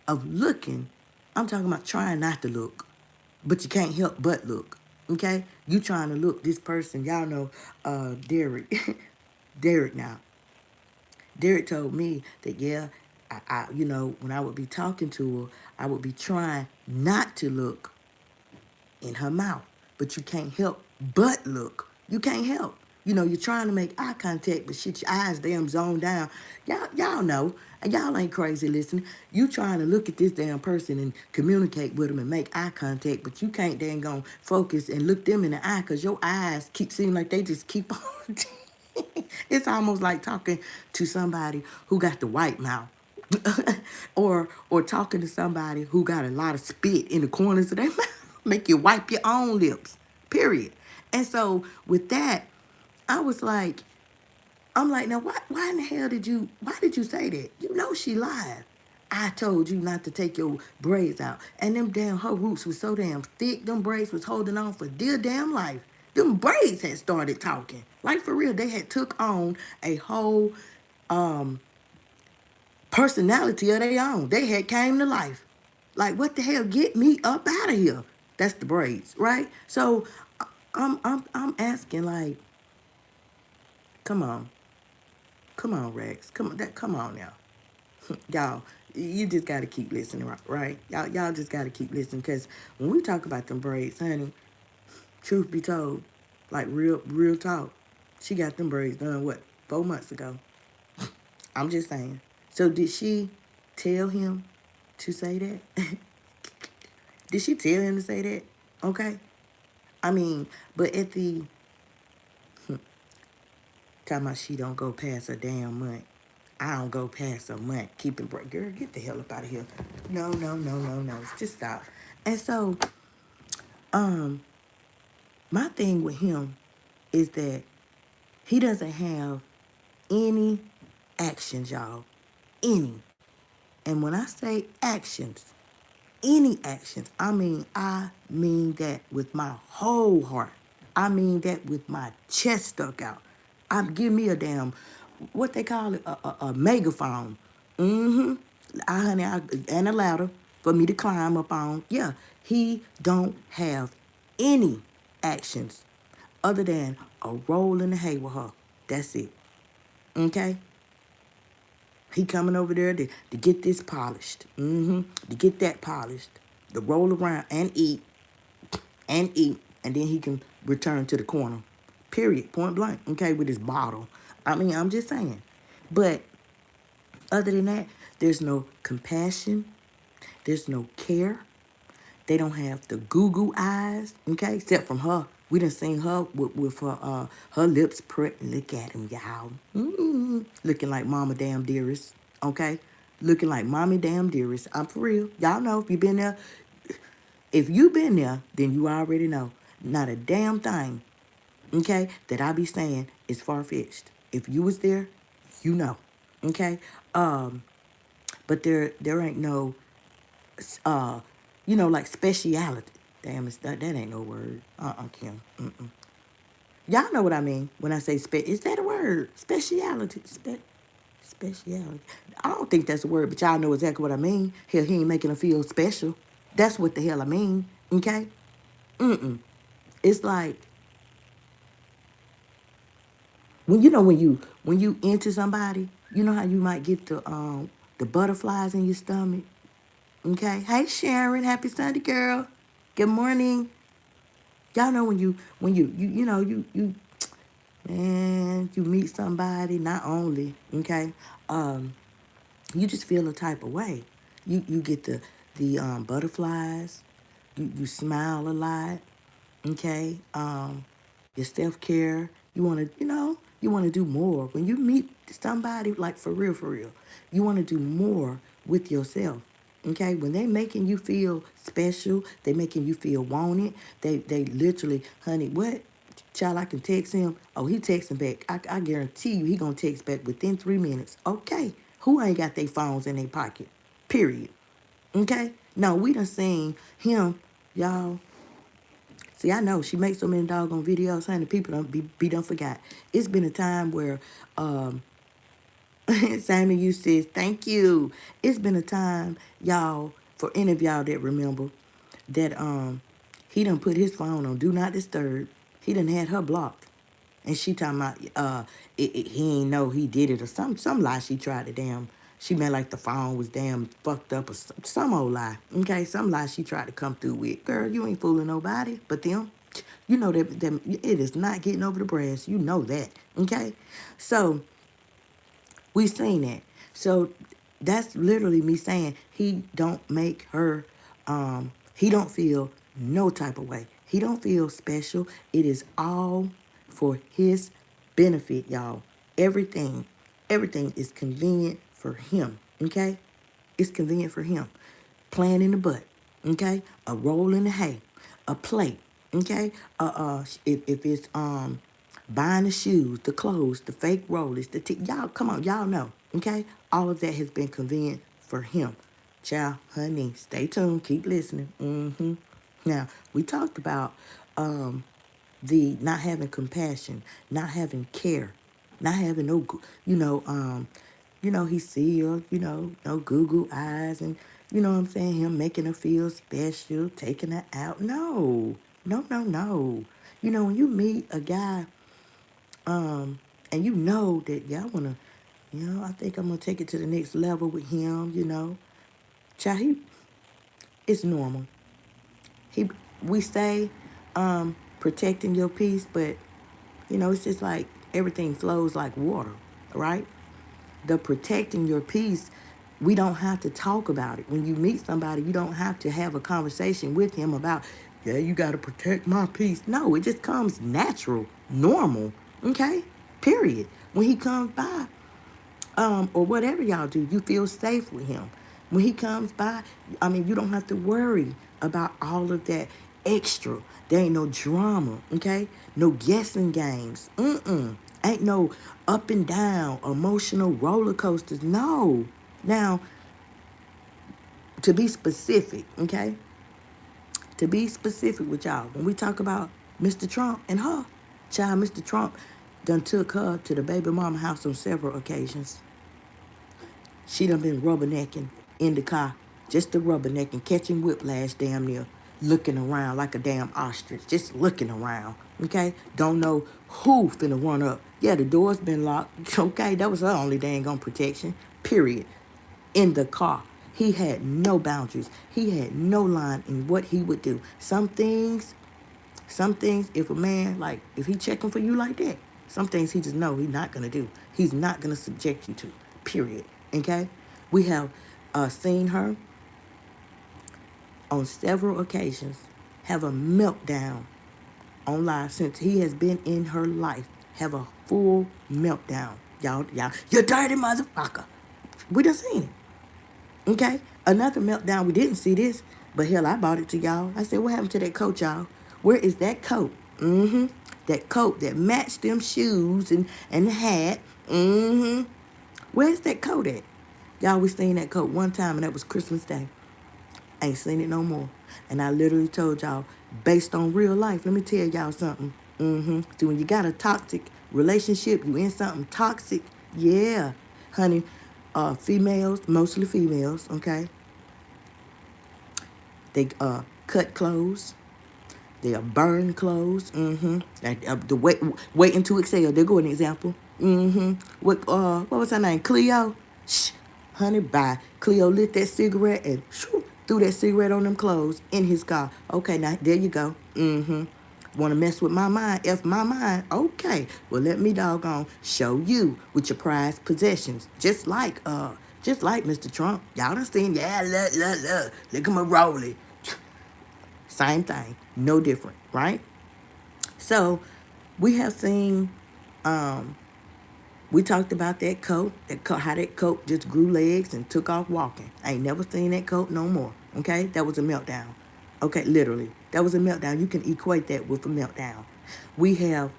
of looking. I'm talking about trying not to look, but you can't help but look. Okay? You trying to look this person, y'all know Derek. Derek now. Derek told me that, yeah, you know, when I would be talking to her, I would be trying not to look in her mouth. But you can't help but look. You can't help. You know, you're trying to make eye contact, but shit, your eyes damn zoned down. Y'all know, and y'all ain't crazy listening. You trying to look at this damn person and communicate with them and make eye contact, but you can't dang go focus and look them in the eye because your eyes keep seeming like they just keep on. It's almost like talking to somebody who got the white mouth. or talking to somebody who got a lot of spit in the corners of their mouth. Make you wipe your own lips. Period. And so with that, I was like, I'm like, now why in the hell why did you say that? You know she lied. I told you not to take your braids out. And them damn her roots was so damn thick, them braids was holding on for dear damn life. Them braids had started talking. Like for real, they had took on a whole personality of their own. They had came to life. Like, what the hell? Get me up out of here. That's the braids, right? So I'm asking, like, come on. Come on, Rex. Come on now. Y'all, you just gotta keep listening, right? Y'all just gotta keep listening. Cause when we talk about them braids, honey, truth be told, like real talk, she got them braids done what, 4 months ago. I'm just saying. So did she tell him to say that? Did she tell him to say that? Okay. I mean, but at the talking about she don't go past a damn month. I don't go past a month. Keep it break. Girl, get the hell up out of here. No. Just stop. And so, my thing with him is that he doesn't have any actions, y'all. Any. And when I say actions, any actions. I mean that with my whole heart. I mean that with my chest stuck out. Give me a damn, what they call it, a megaphone. Mm-hmm. And a ladder for me to climb up on. Yeah, he don't have any actions other than a roll in the hay with her. That's it. Okay? He coming over there to get this polished. To get that polished. To roll around and eat. And then he can return to the corner. Period. Point blank. Okay, with his bottle. I'm just saying. But other than that, there's no compassion. There's no care. They don't have the goo-goo eyes, okay? Except from her. We done seen her with her lips pricked. Look at him, y'all. Looking like Mama Damn Dearest, okay? Looking like Mommy Damn Dearest. I'm for real. Y'all know if you been there. If you been there, then you already know. Not a damn thing, okay, that I be saying is far-fetched. If you was there, you know, okay? But there ain't no like speciality. Damn, that ain't no word. Kim. Y'all know what I mean when I say is that a word? Speciality. Speciality. I don't think that's a word, but y'all know exactly what I mean. Hell, he ain't making her feel special. That's what the hell I mean. Okay? It's like when you into somebody, you know how you might get the butterflies in your stomach. Okay? Hey Sharon, happy Sunday, girl. Good morning. Y'all know when you man, you meet somebody, not only, okay, you just feel a type of way. You get the butterflies, you smile a lot, okay, your self-care, you want to do more. When you meet somebody, like for real, you want to do more with yourself. Okay, when they making you feel special, they making you feel wanted. They literally, honey, what? Child, I can text him. Oh, he texting back. I guarantee you he gonna text back within 3 minutes. Okay, who ain't got their phones in their pocket? Period. Okay, no, we done seen him, y'all. See, I know she makes so many doggone videos, honey. People don't be done forgot. It's been a time where Sammy, you says, thank you. It's been a time, y'all, for any of y'all that remember, that he done put his phone on Do Not Disturb. He done had her blocked. And she talking about he ain't know he did it or some lie she tried to damn. She meant like the phone was damn fucked up or some old lie. Okay, some lie she tried to come through with. Girl, you ain't fooling nobody but them. You know that it is not getting over the brass. You know that. Okay? So we seen that. So that's literally me saying he don't make her, he don't feel no type of way. He don't feel special. It is all for his benefit, y'all. Everything is convenient for him, okay? It's convenient for him. Playing in the butt, okay? A roll in the hay, a plate, okay? If it's buying the shoes, the clothes, the fake rollers, y'all come on, y'all know, okay? All of that has been convenient for him. Child, honey, stay tuned, keep listening. Now, we talked about the not having compassion, not having care, not having no, he seal, no Google eyes, and you know what I'm saying, him making her feel special, taking her out. No, no, no, no. When you meet a guy, and you know that y'all wanna, I think I'm gonna take it to the next level with him, child, it's normal. We say, protecting your peace, but it's just like everything flows like water, right? The protecting your peace, we don't have to talk about it. When you meet somebody, you don't have to have a conversation with him about, yeah, you got to protect my peace. No, it just comes natural, normal, okay? Period. When he comes by, or whatever y'all do, you feel safe with him. When he comes by, you don't have to worry about all of that extra. There ain't no drama, okay? No guessing games. Ain't no up and down emotional roller coasters. No. Now, to be specific, okay? To be specific with y'all, when we talk about Mr. Trump and her, child, Mr. Trump done took her to the baby mama house on several occasions. She done been rubbernecking in the car, just the rubbernecking, catching whiplash damn near, looking around like a damn ostrich, just looking around, okay? Don't know who finna run up. Yeah, the door's been locked, okay? That was her only dang on protection, period. In the car. He had no boundaries. He had no line in what he would do. Some things, if a man, like, if he checking for you like that, some things he just know he's not going to do. He's not going to subject you to, period. Okay? We have seen her on several occasions have a meltdown on live since he has been in her life. Have a full meltdown. Y'all, you dirty motherfucker. We done seen it. Okay? Another meltdown, we didn't see this, but hell, I bought it to y'all. I said, what happened to that coat, y'all? Where is that coat? That coat that matched them shoes and the hat. Where's that coat at? Y'all, we seen that coat one time, and that was Christmas Day. Ain't seen it no more. And I literally told y'all, based on real life, let me tell y'all something. See, when you got a toxic relationship, you in something toxic, yeah, honey, females, mostly females, okay? They cut clothes. They burn clothes. The waiting to exhale. There go an example. What was her name? Cleo. Shh, honey, bye. Cleo lit that cigarette and shoo, threw that cigarette on them clothes in his car. Okay, now there you go. Want to mess with my mind? F my mind. Okay, well let me doggone show you with your prized possessions. Just like Mr. Trump. Y'all done seen, yeah, look at my rollie. Same thing, no different, right? So we have seen, we talked about that coat, how that coat just grew legs and took off walking. I ain't never seen that coat no more, okay? That was a meltdown, okay, literally. That was a meltdown. You can equate that with a meltdown. We have,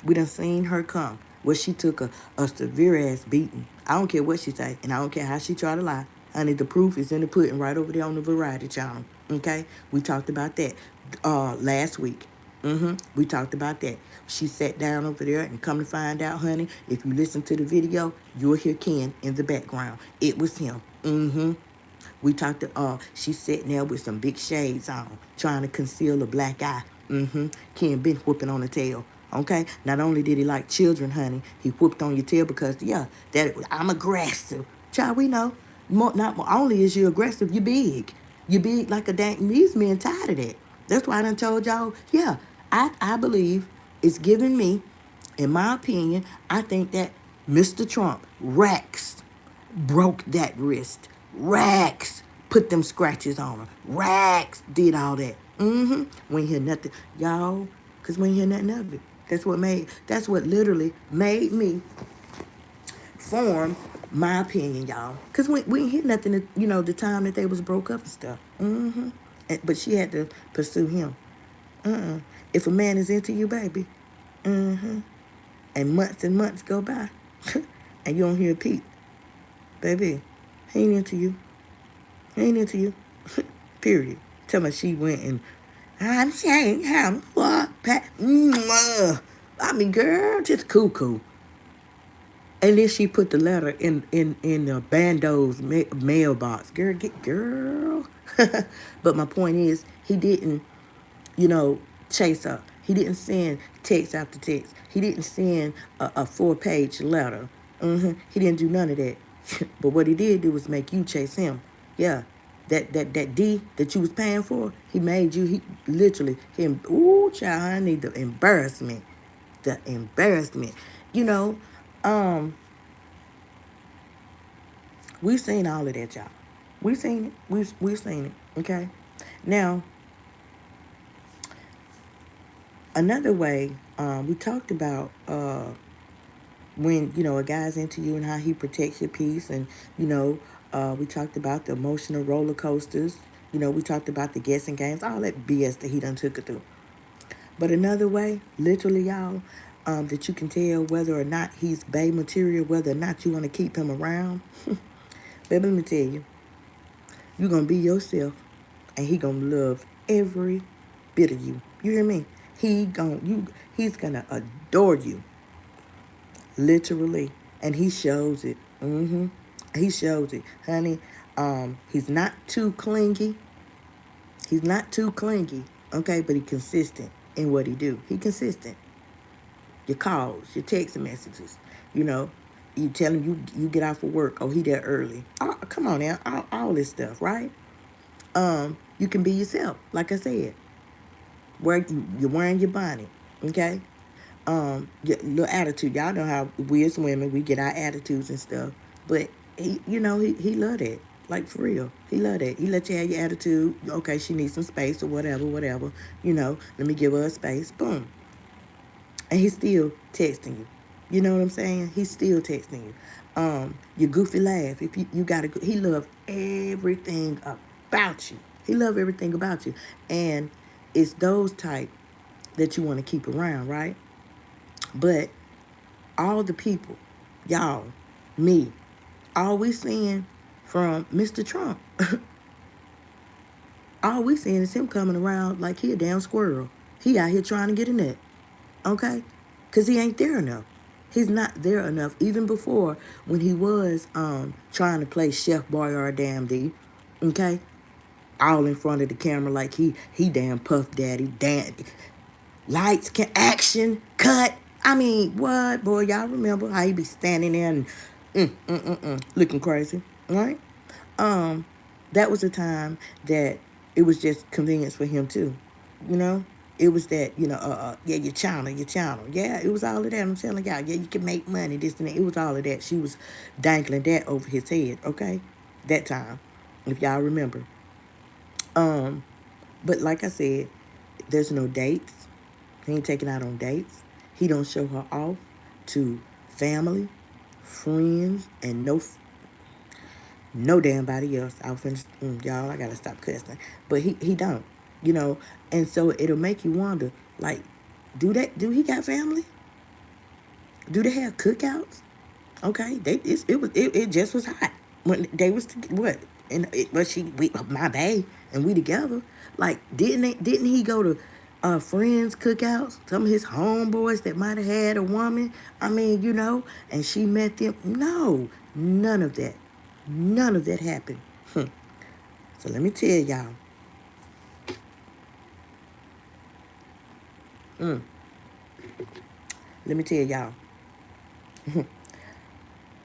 we done seen her come where she took a severe ass beating. I don't care what she say, and I don't care how she try to lie. Honey, the proof is in the pudding right over there on the variety channel, okay? We talked about that last week. We talked about that. She sat down over there and come to find out, honey, if you listen to the video, you'll hear Ken in the background. It was him. We talked to, she's sitting there with some big shades on, trying to conceal a black eye. Ken been whooping on the tail. Okay? Not only did he like children, honey, he whooped on your tail because, yeah, I'm aggressive. Child, we know. Not only is you aggressive, you big. You big like a dang. These men tired of that. That's why I done told y'all, yeah, I believe it's giving me, in my opinion, I think that Mr. Trump, Rex, broke that wrist. Rex put them scratches on her. Rex did all that. We ain't hear nothing. Y'all, because we ain't hear nothing of it. That's what literally made me form my opinion, y'all. Because we ain't hear nothing, the time that they was broke up and stuff. But she had to pursue him. If a man is into you, baby, and months and months go by, and you don't hear a peep, baby, he ain't into you. He ain't into you. Period. Tell me she went and I'm saying how what I mean, girl, just cuckoo. And then she put the letter in the Bando's mailbox. Girl. But my point is, he didn't, chase her. He didn't send text after text. He didn't send a 4-page letter. He didn't do none of that. But what he did do was make you chase him. Yeah. That D that you was paying for, he made you, ooh, child, I need the embarrassment. The embarrassment. We've seen all of that, y'all. We've seen it. We've seen it, okay? Now, another way, we talked about when, a guy's into you and how he protects your peace. And, we talked about the emotional roller coasters. We talked about the guessing games, all that BS that he done took it through. But another way, literally, y'all, that you can tell whether or not he's bae material, whether or not you want to keep him around. Baby, let me tell you. You gonna be yourself, and he gonna love every bit of you. You hear me? He's gonna adore you, literally, and he shows it. He shows it, honey. He's not too clingy. He's not too clingy, okay, but he consistent in what he do. He consistent. Your calls, your text messages, you know, you tell him you get off of work. Oh, he there early. Oh, come on now, all this stuff, right? You can be yourself, like I said. You're wearing your bonnet, okay? Your little attitude. Y'all know how we as women we get our attitudes and stuff, but he love that. Like for real, he love that. He let you have your attitude. Okay, she needs some space or whatever. Let me give her a space. Boom, and he's still texting you. You know what I'm saying? He's still texting you. Your goofy laugh. If you got to, he love everything about you. He love everything about you, and it's those type that you want to keep around, right? But all the people, y'all, me, all we seeing from Mr. Trump, all we seeing is him coming around like he a damn squirrel. He out here trying to get a nut, okay? Because he ain't there enough. He's not there enough. Even before, when he was trying to play Chef Boyardee, okay? All in front of the camera like he damn Puff Daddy, damn lights, can action, cut. I mean, what, boy? Y'all remember how he be standing there and looking crazy, right? That was a time that it was just convenience for him too, you know. It was that, yeah, your channel. Yeah, it was all of that. I'm telling y'all, yeah, you can make money, this and that. It was all of that. She was dangling that over his head, okay? That time, if y'all remember. But like I said, there's no dates. He ain't taking out on dates. He don't show her off to family, friends, and no damn body else. I'll finish, y'all. I gotta stop cussing, but he don't, you know. And so it'll make you wonder, like, do he got family? Do they have cookouts? Okay, it just was hot when they was what and it was my bae and we together. Like didn't he go to friends cookouts? Some of his homeboys that might have had a woman. I mean, and she met them. No, none of that happened. So let me tell y'all. Let me tell y'all.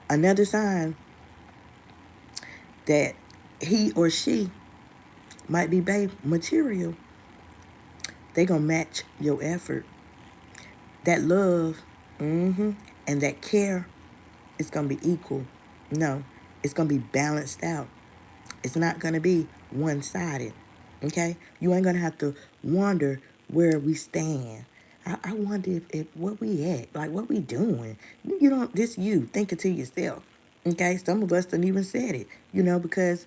Another sign that he or she might be babe material. They gonna match your effort. That love, and that care is gonna be equal. No, it's gonna be balanced out. It's not gonna be one-sided. Okay? You ain't gonna have to wonder where we stand. I wonder if what we at, like what we doing. You don't this you thinking to yourself. Okay? Some of us don't even said it, because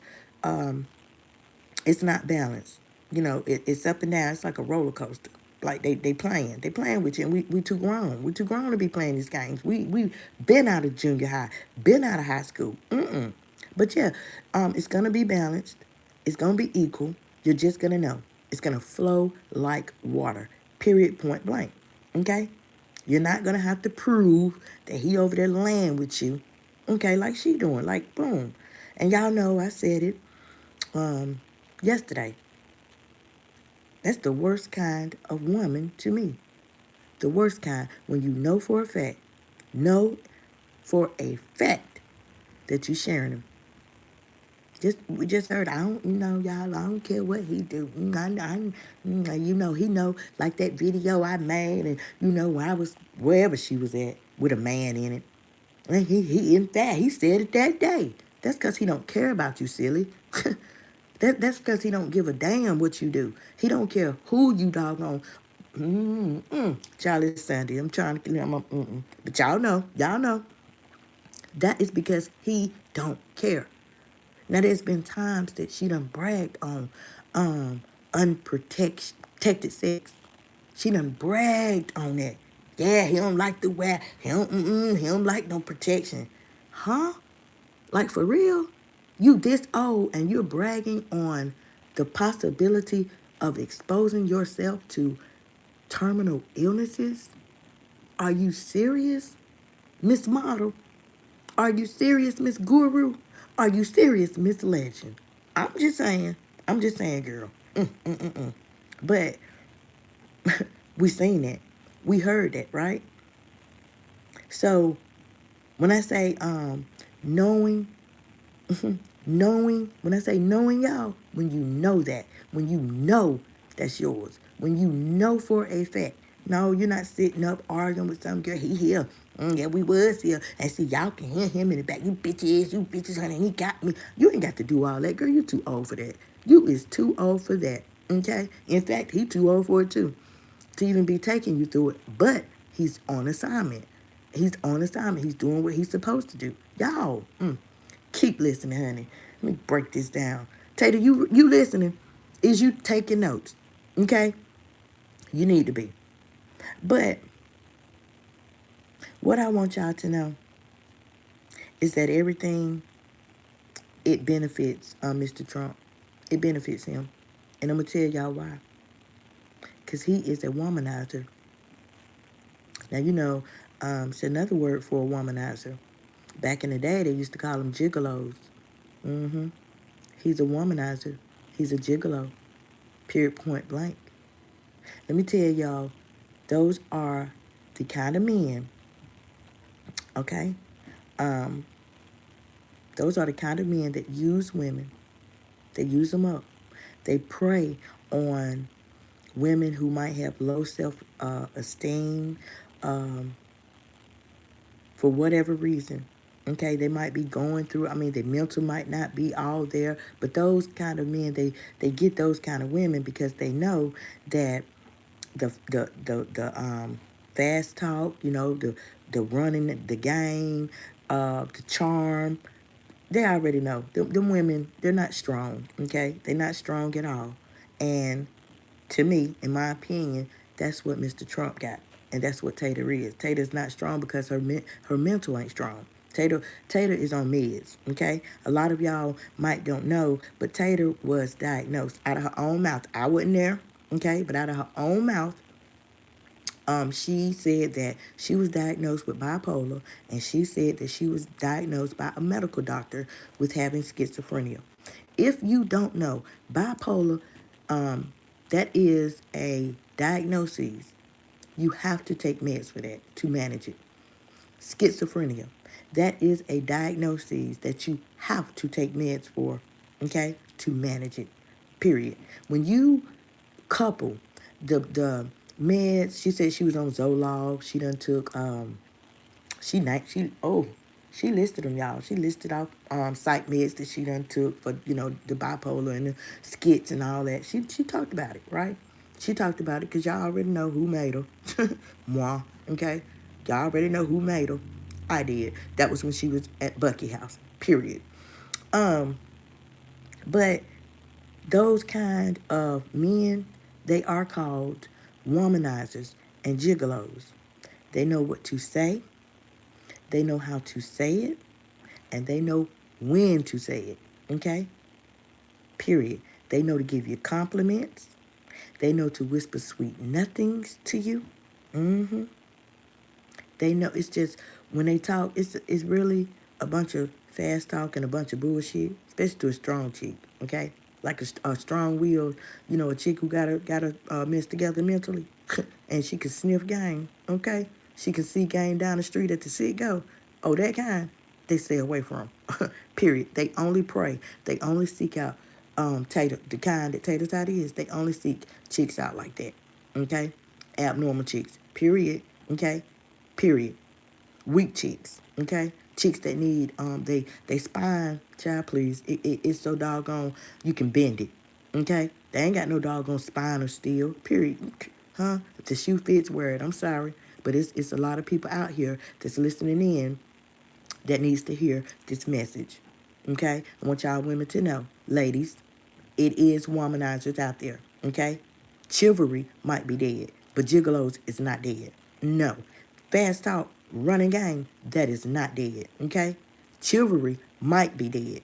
it's not balanced. It's up and down. It's like a roller coaster. Like they playing with you, and we too grown. We too grown to be playing these games. We been out of junior high, been out of high school. But yeah, it's gonna be balanced. It's gonna be equal. You're just gonna know. It's gonna flow like water. Period. Point blank. Okay. You're not gonna have to prove that he over there laying with you. Okay, like she doing. Like boom. And y'all know I said it yesterday. That's the worst kind of woman to me. The worst kind when you know for a fact, that you sharing them. We just heard. I don't, y'all. I don't care what he do. He know. Like that video I made, and where I was, wherever she was at, with a man in it. And he said it that day. That's because he don't care about you, silly. That's because he don't give a damn what you do. He don't care who you doggone. Charlie Sandy. I'm trying to. But y'all know. That is because he don't care. Now there's been times that she done bragged on unprotected sex. She done bragged on that. Yeah, he don't like the wear. He don't like no protection. Huh? Like for real? You this old and you're bragging on the possibility of exposing yourself to terminal illnesses? Are you serious, Miss Model? Are you serious, Miss Guru? Are you serious, Miss Legend? I'm just saying. I'm just saying, girl. But we seen that. We heard that, right? So when I say knowing, knowing, when I say knowing, y'all, when you know that, when you know that's yours, when you know for a fact, no, you're not sitting up arguing with some girl. He here. Yeah, we was here. And see, y'all can hear him in the back. You bitches, honey, he got me. You ain't got to do all that, girl. You too old for that. You is too old for that, okay? In fact, he too old for it, too, to even be taking you through it. But he's on assignment. He's on assignment. He's doing what he's supposed to do. Y'all, keep listening, honey. Let me break this down. Tater, you listening? Is you taking notes? Okay? You need to be. But what I want y'all to know is that everything, it benefits Mr. Trump. It benefits him. And I'm going to tell y'all why. Because he is a womanizer. Now, you know, it's another word for a womanizer. Back in the day, they used to call them gigolos. Mm-hmm. He's a womanizer. He's a gigolo. Period, point blank. Let me tell y'all, those are the kind of men, okay? Those are the kind of men that use women. They use them up. They prey on women who might have low self-esteem for whatever reason. Okay, they might be going through, their mental might not be all there, but those kind of men, they get those kind of women because they know that the fast talk, the running the game, the charm, they already know. Them women, they're not strong, okay? They're not strong at all. And to me, in my opinion, that's what Mr. Trump got. And that's what Tater is. Tater's not strong because her mental ain't strong. Tater is on meds, okay? A lot of y'all might don't know, but Tater was diagnosed out of her own mouth. I wasn't there, okay? But out of her own mouth, she said that she was diagnosed with bipolar, and she said that she was diagnosed by a medical doctor with having schizophrenia. If you don't know, bipolar, that is a diagnosis. You have to take meds for that to manage it. Schizophrenia, that is a diagnosis that you have to take meds for, okay, to manage it, period. When you couple the meds, she said she was on Zoloft. She done took she listed them, y'all. She listed off psych meds that she done took for the bipolar and the skits and all that. She talked about it, right? She talked about it because y'all already know who made her. Moi, okay? Y'all already know who made her. I did. That was when she was at Bucky House. Period. But those kind of men, they are called womanizers and gigolos. They know what to say, they know how to say it, and they know when to say it, okay? Period. They know to give you compliments. They know to whisper sweet nothings to you. Mm-hmm. They know, it's just, when they talk, it's really a bunch of fast talk and a bunch of bullshit, especially to a strong chick, okay? Like a strong willed, a chick who got a mess together mentally, and she can sniff game, okay? She can see game down the street at the sit-go. Oh, that kind, they stay away from. Period. They only pray. They only seek out Tater, the kind that Tater Tot is. They only seek chicks out like that, okay? Abnormal chicks, period, okay? Period. Weak chicks, okay? Chicks that need they spine, child, please. It's so doggone you can bend it, okay? They ain't got no doggone spine or steel, period. Huh? If the shoe fits, wear it. I'm sorry, but it's a lot of people out here that's listening in that needs to hear this message, okay? I want y'all women to know, ladies, it is womanizers out there, okay? Chivalry might be dead, but gigolos is not dead. No. Fast talk, running game, that is not dead, okay? Chivalry might be dead.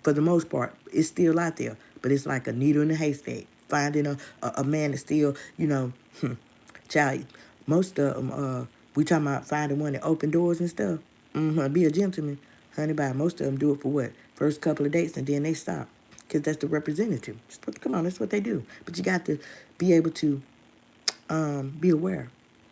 For the most part, it's still out there, but it's like a needle in a haystack. Finding a man that's still, child, most of them, we talking about finding one that open doors and stuff. Be a gentleman, honey. By most of them do it for what? First couple of dates and then they stop, because that's the representative. Come on, that's what they do. But you got to be able to be aware.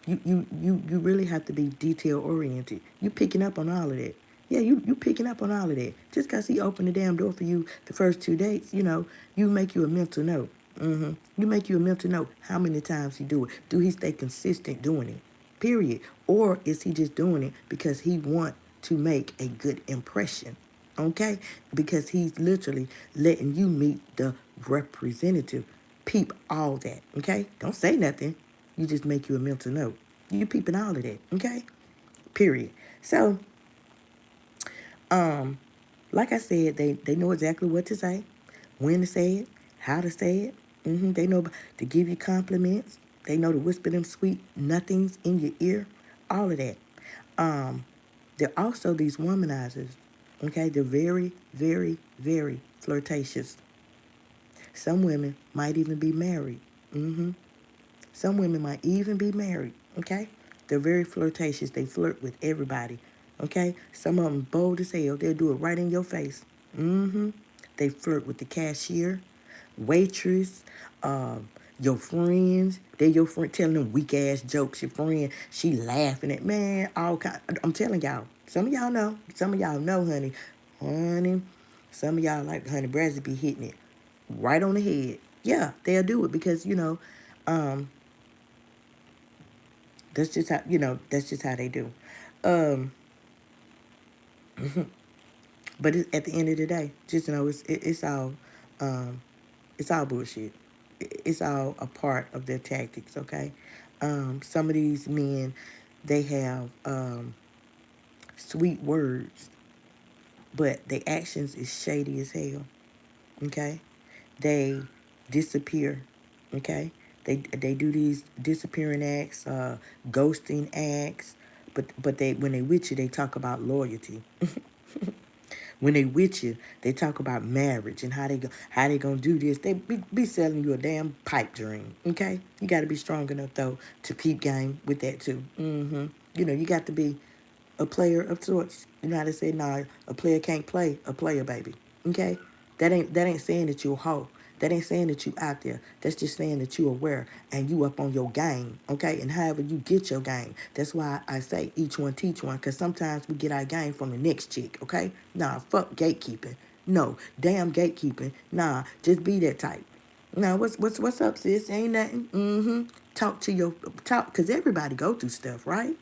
You really have to be detail oriented. You picking up on all of that. Yeah, you picking up on all of that. Just because he opened the damn door for you the first 2 dates, you make you a mental note. You make you a mental note how many times he do it. Do he stay consistent doing it? Period. Or is he just doing it because he want to make a good impression? Okay? Because he's literally letting you meet the representative. Peep all that. Okay? Don't say nothing. You just make you a mental note. You peeping all of that. Okay? Period. So, like I said, they know exactly what to say, when to say it, how to say it. They know to give you compliments. They know to whisper them sweet nothings in your ear. All of that. They're also these womanizers. Okay, they're very, very, very flirtatious. Some women might even be married. Some women might even be married. Okay, they're very flirtatious. They flirt with everybody. Okay, some of them bold as hell. They'll do it right in your face. They flirt with the cashier, waitress, your friends. They're your friend telling them weak ass jokes. Your friend, she laughing at man. All kind. I'm telling y'all. Some of y'all know. Some of y'all know, honey. Honey. Some of y'all like honey Brazi be hitting it right on the head. Yeah, they'll do it because um, that's just how That's just how they do. Um, but at the end of the day, just um, it's all bullshit. It's all a part of their tactics. Okay, some of these men, they have sweet words, but their actions is shady as hell. Okay, they disappear. Okay, they do these disappearing acts, ghosting acts, but they when they with you, they talk about loyalty. When they with you, they talk about marriage and how they gonna do this. They be selling you a damn pipe dream. Okay, you got to be strong enough though to peep game with that too. You got to be a player of sorts. You know how they say, nah, a player can't play a player, baby. Okay? That ain't saying that you a hoe. That ain't saying that you out there. That's just saying that you aware and you up on your game. Okay? And however you get your game. That's why I say each one teach one. Because sometimes we get our game from the next chick. Okay? Nah, fuck gatekeeping. No, damn gatekeeping. Nah, just be that type. Now, what's up, sis? Ain't nothing. Talk to your talk, because everybody go through stuff, right?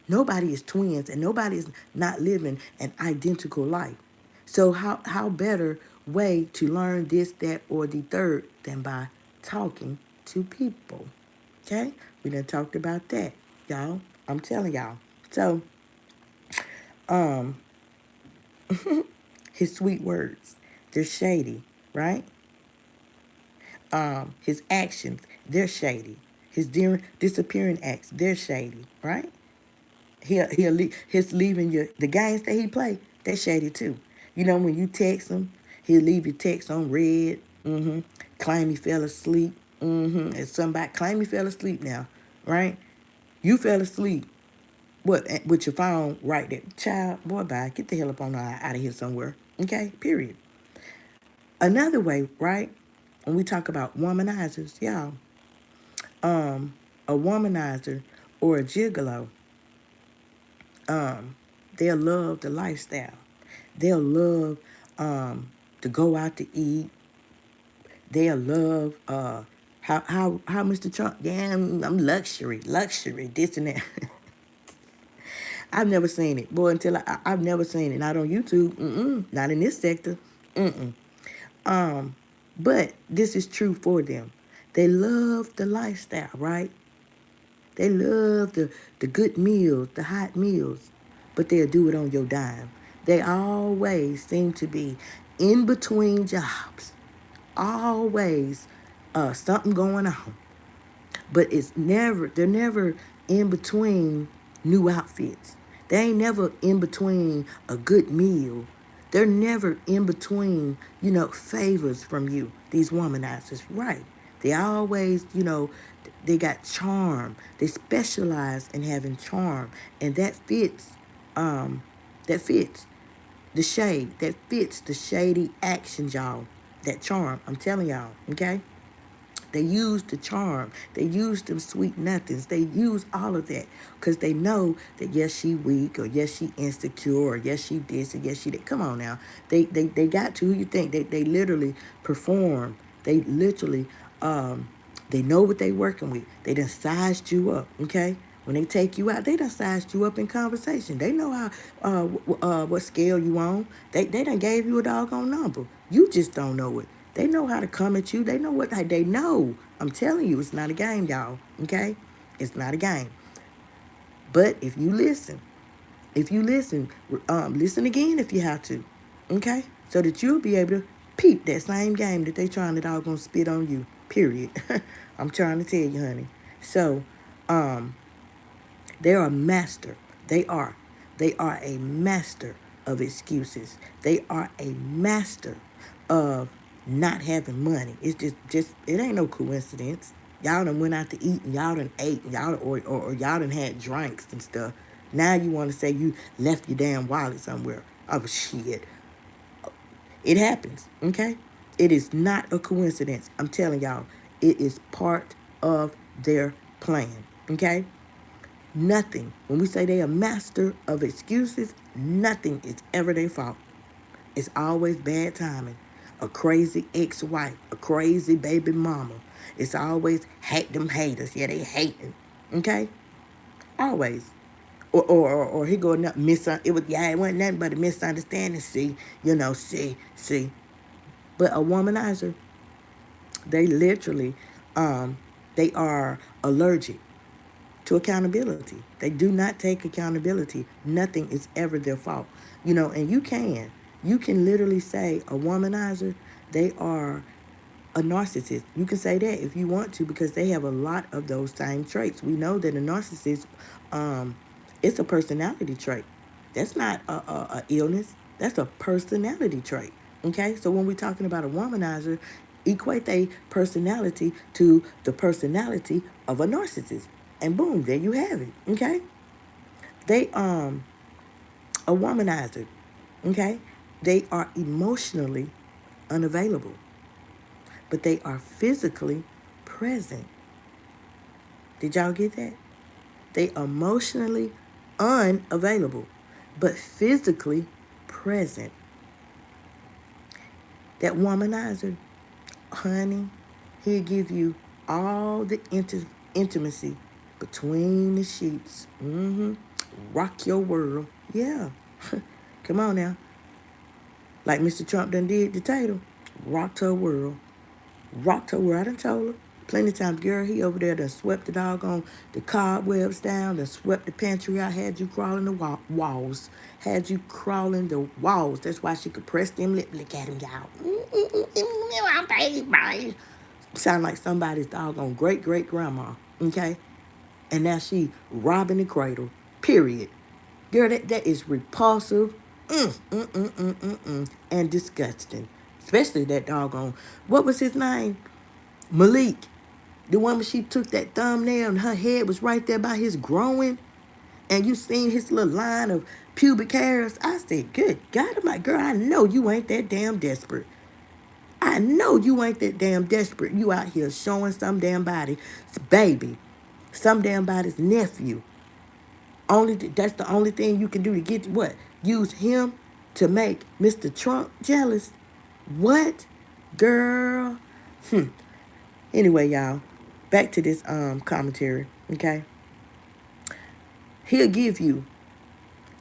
Nobody is twins and nobody is not living an identical life. So how better way to learn this, that, or the third than by talking to people? Okay? We done talked about that, y'all. I'm telling y'all. So, um, his sweet words, they're shady, right? His actions, they're shady. His disappearing acts, they're shady, right? His leaving you the games that he play, that's shady too. When you text him, he'll leave your text on red. Claim he fell asleep. And somebody claim he fell asleep now, right? You fell asleep. What with your phone right there, child? Boy, bye. Get the hell up on out of here somewhere. Okay, period. Another way, right? When we talk about womanizers, y'all, a womanizer or a gigolo, they'll love the lifestyle. They'll love to go out to eat. They'll love how Mr. Trump, yeah, I'm luxury, this and that. I've never seen it, boy. Until I've never seen it. Not on YouTube. Not in this sector. Um, but this is true for them. They love the lifestyle, right? They love the good meals, the hot meals, but they'll do it on your dime. They always seem to be in between jobs. Always something going on. But they're never in between new outfits. They ain't never in between a good meal. They're never in between, favors from you, these womanizers, right? They always, they got charm. They specialize in having charm. And um, that fits the shade. That fits the shady actions, y'all. That charm, I'm telling y'all, okay? They use the charm. They use them sweet nothings. They use all of that because they know that yes, she weak, or yes, she insecure, or yes, she this, or yes, she that. Come on now. They got to. Who you think? They literally perform. They literally, they know what they working with. They done sized you up, okay? When they take you out, they done sized you up in conversation. They know how, what scale you on. They done gave you a doggone number. You just don't know it. They know how to come at you. They know what they know. I'm telling you, it's not a game, y'all. Okay? It's not a game. But if you listen, listen again if you have to. Okay? So that you'll be able to peep that same game that they trying to doggone spit on you. Period. I'm trying to tell you, honey. So, they are a master. They are. They are a master of excuses. They are a master of not having money. It's just it ain't no coincidence. Y'all done went out to eat and y'all done ate and or y'all done had drinks and stuff. Now you want to say you left your damn wallet somewhere. Oh shit. It happens, okay? It is not a coincidence. I'm telling y'all, it is part of their plan, okay? Nothing. When we say they are master of excuses, nothing is ever their fault. It's always bad timing. A crazy ex-wife, a crazy baby mama. It's always hate them haters. Yeah, they hating. Okay? Always. Or he go it wasn't nothing but a misunderstanding. See. But a womanizer, they literally, they are allergic to accountability. They do not take accountability. Nothing is ever their fault. And you can literally say a womanizer, they are a narcissist. You can say that if you want to because they have a lot of those same traits. We know that a narcissist, it's a personality trait. That's not a illness. That's a personality trait. Okay, so when we're talking about a womanizer, equate their personality to the personality of a narcissist, and boom, there you have it. Okay, they a womanizer. Okay, they are emotionally unavailable, but they are physically present. Did y'all get that? They emotionally unavailable, but physically present. That womanizer, honey, he'll give you all the intimacy between the sheets. Rock your world. Yeah. Come on now. Like Mr. Trump done did to Tatum. Rocked her world. Rocked her world. I done told her plenty of times, girl, he over there done swept the doggone the cobwebs down, done swept the pantry out, had you crawling the walls. Had you crawling the walls. That's why she could press them lips, look at him, y'all. Baby. Sound like somebody's doggone great-great-grandma, okay? And now she robbing the cradle, period. Girl, that is repulsive, and disgusting. Especially that doggone, what was his name? Malik. The one when she took that thumbnail and her head was right there by his groin, and you seen his little line of pubic hairs. I said, good God, my girl, I know you ain't that damn desperate. I know you ain't that damn desperate. You out here showing some damn body's baby, some damn body's nephew. That's the only thing you can do to get what? Use him to make Mr. Trump jealous. What? Girl. Anyway, y'all, back to this commentary, okay? He'll give you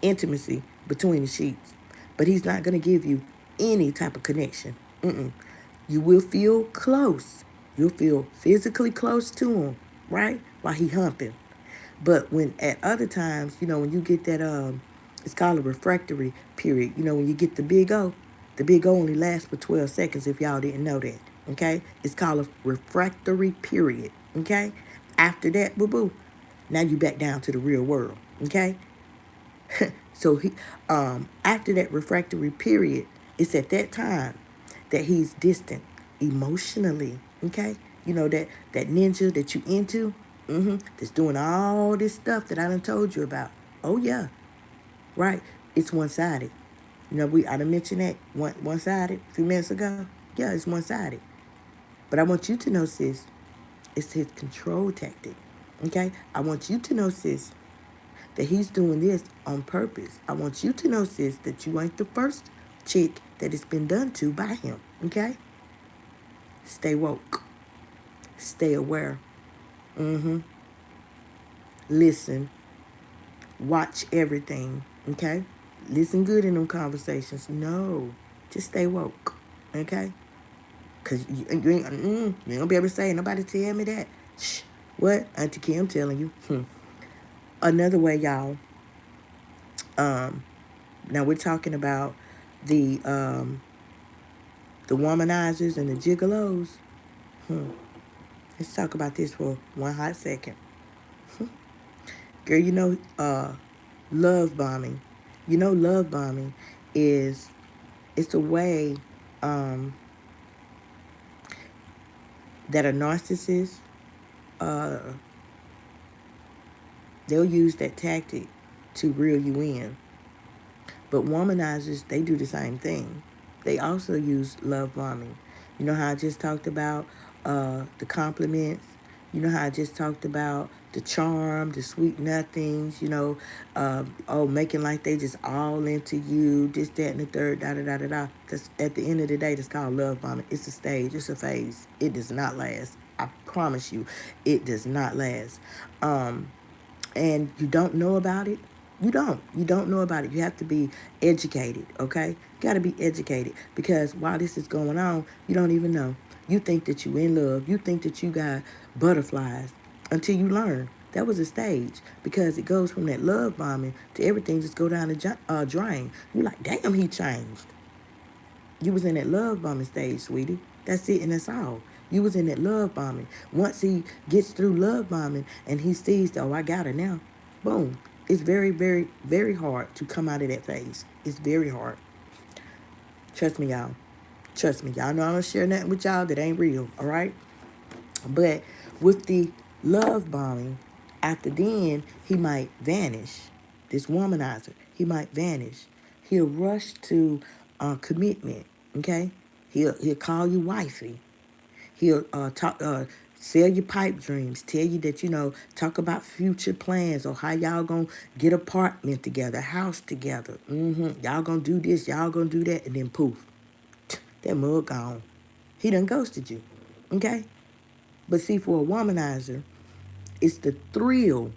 intimacy between the sheets, but he's not going to give you any type of connection. You will feel close. You'll feel physically close to him, right? While he humping. But when at other times, when you get that, it's called a refractory period. When you get the big O only lasts for 12 seconds if y'all didn't know that, okay? It's called a refractory period, okay? After that, boo-boo, now you back down to the real world, okay? So after that refractory period, it's at that time that he's distant emotionally. Okay, you know that ninja that you into, that's doing all this stuff that I done told you about. Oh yeah, right. It's one sided. I done mentioned that one sided a few minutes ago. Yeah, it's one sided. But I want you to know, sis, it's his control tactic. Okay, I want you to know, sis, that he's doing this on purpose. I want you to know, sis, that you ain't the first chick that it's been done to by him. Okay? Stay woke. Stay aware. Listen. Watch everything. Okay? Listen good in them conversations. No. Just stay woke. Okay? Because you ain't gonna be able to say, nobody tell me that. Shh. What? Auntie Kim telling you. Another way, y'all. Now we're talking about the womanizers and the gigolos. Let's talk about this for one hot second. Girl, love bombing. Love bombing is it's a way that a narcissist uh, they'll use that tactic to reel you in. But womanizers, they do the same thing. They also use love bombing. You know how I just talked about the compliments? You know how I just talked about the charm, the sweet nothings, making like they just all into you, this, that, and the third, da, da, da, da, da. That's, at the end of the day, that's called love bombing. It's a stage. It's a phase. It does not last. I promise you, it does not last. And you don't know about it, you don't know about it. You have to be educated. Okay, you got to be educated, because while this is going on, you don't even know. You think that you in love, you think that you got butterflies, until you learn that was a stage, because it goes from that love bombing to everything just go down the drain. You're like, damn, he changed. You was in that love bombing stage, sweetie. That's it, and that's all. You was in that love bombing. Once he gets through love bombing and he sees, oh, I got her now, boom. It's very, very, very hard to come out of that phase. It's very hard. Trust me, y'all. Trust me. Y'all know I don't share nothing with y'all that ain't real, all right? But with the love bombing, after then, he might vanish. This womanizer, he might vanish. He'll rush to commitment, okay? He'll call you wifey. He'll sell you pipe dreams, tell you that, talk about future plans or how y'all gonna get apartment together, house together. Y'all gonna do this, y'all gonna do that, and then poof, that mug gone. He done ghosted you, okay? But see, for a womanizer, it's the thrill.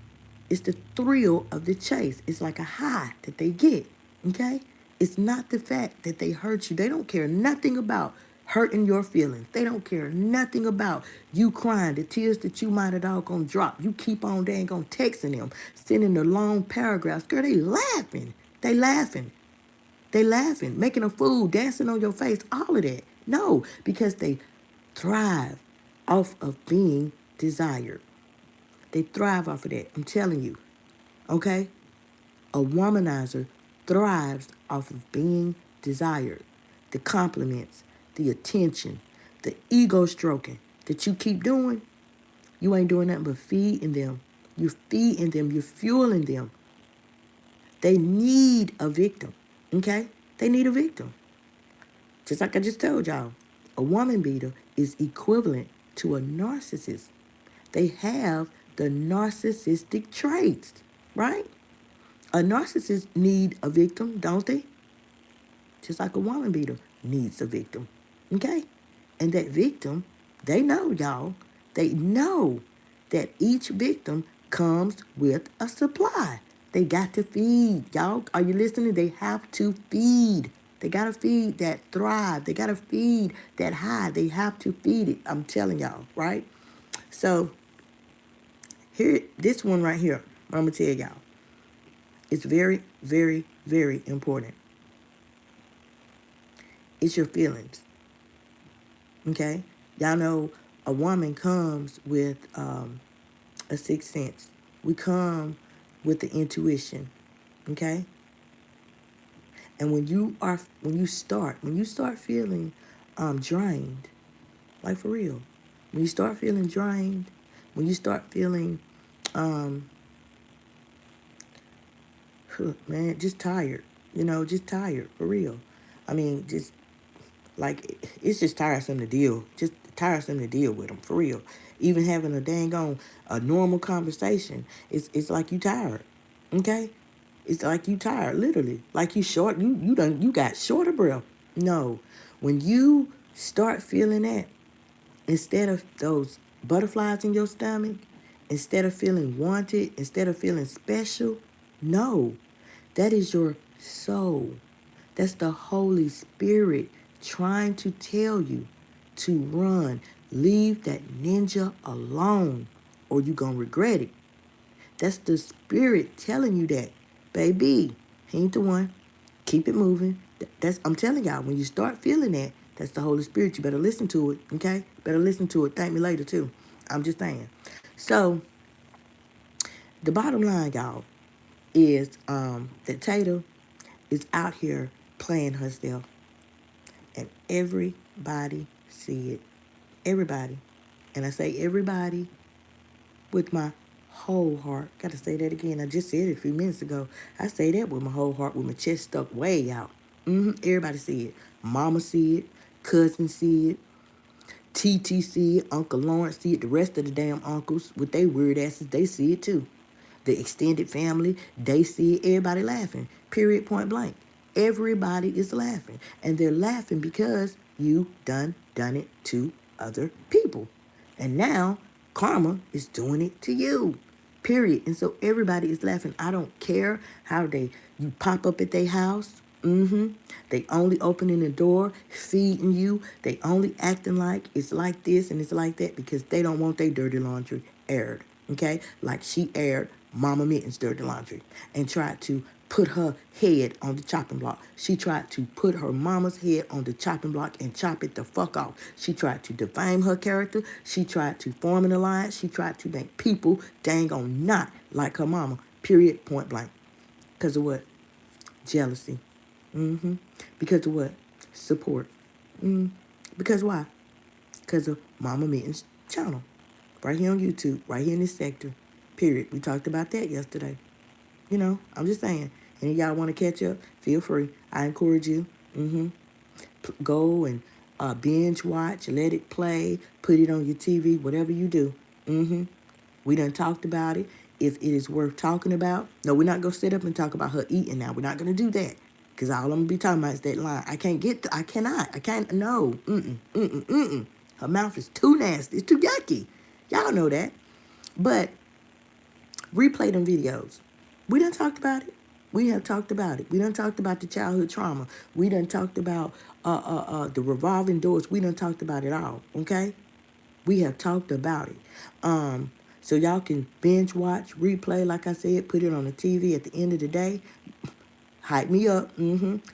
It's the thrill of the chase. It's like a high that they get, okay? It's not the fact that they hurt you. They don't care nothing about hurting your feelings. They don't care nothing about you crying, the tears that you might have all gonna drop. You keep on dang on texting them, sending the long paragraphs. Girl, they laughing. They laughing. They laughing, making a fool, dancing on your face, all of that. No, because they thrive off of being desired. They thrive off of that. I'm telling you. Okay? A womanizer thrives off of being desired. The compliments, the attention, the ego stroking that you keep doing, you ain't doing nothing but feeding them. You're feeding them. You're fueling them. They need a victim. Okay? They need a victim. Just like I just told y'all, a woman beater is equivalent to a narcissist. They have the narcissistic traits, right? A narcissist need a victim, don't they? Just like a woman beater needs a victim, okay? And that victim, they know, y'all. They know that each victim comes with a supply. They got to feed. Y'all, are you listening? They have to feed. They got to feed that thrive. They got to feed that high. They have to feed it. I'm telling y'all, right? So here, this one right here, I'm going to tell y'all. It's very, very, very important. It's your feelings, okay? Y'all know a woman comes with a sixth sense. We come with the intuition, okay? And when you start feeling drained, like for real, when you start feeling drained, when you start feeling man, just tired, just tired for real. I mean, just like it's just tiresome to deal, just tiresome to deal with them for real. Even having a dang on a normal conversation, it's like you tired, okay? It's like you tired, literally, like you short, you got short of breath. No, when you start feeling that, instead of those butterflies in your stomach, instead of feeling wanted, instead of feeling special, no, that is your soul. That's the Holy Spirit trying to tell you to run. Leave that ninja alone or you're going to regret it. That's the Spirit telling you that. Baby, he ain't the one. Keep it moving. I'm telling y'all, when you start feeling that, that's the Holy Spirit. You better listen to it, okay? Better listen to it. Thank me later, too. I'm just saying. So, the bottom line, y'all, is that Tatum is out here playing herself. And everybody see it. Everybody. And I say everybody with my whole heart. Gotta say that again. I just said it a few minutes ago. I say that with my whole heart, with my chest stuck way out. Everybody see it. Mama see it. Cousin see it. TT see it. Uncle Lawrence see it. The rest of the damn uncles with their weird asses, they see it too. The extended family, they see it. Everybody laughing. Period, point blank. Everybody is laughing. And they're laughing because you done it to other people. And now karma is doing it to you. Period. And so everybody is laughing. I don't care how you pop up at their house. They only opening the door, feeding you. They only acting like it's like this and it's like that because they don't want their dirty laundry aired. Okay? Like she aired Mama Mitten's dirty laundry and tried to put her head on the chopping block. She tried to put her mama's head on the chopping block and chop it the fuck off. She tried to defame her character. She tried to form an alliance. She tried to make people dang on not like her mama. Period, point blank. Because of what? Jealousy. Because of what? Support. Because why? Because of Mama Mitten's channel. Right here on YouTube. Right here in this sector. Period. We talked about that yesterday. I'm just saying. Any of y'all want to catch up? Feel free. I encourage you. Go and binge watch. Let it play. Put it on your TV. Whatever you do. We done talked about it. If it is worth talking about. No, we're not going to sit up and talk about her eating now. We're not going to do that. Because all I'm going to be talking about is that line. I can't, no. Her mouth is too nasty. It's too yucky. Y'all know that. But replay them videos. We done talked about it. We have talked about it. We done talked about the childhood trauma. We done talked about the revolving doors. We done talked about it all, okay? We have talked about it. So y'all can binge watch, replay, like I said, put it on the TV at the end of the day. Hype me up.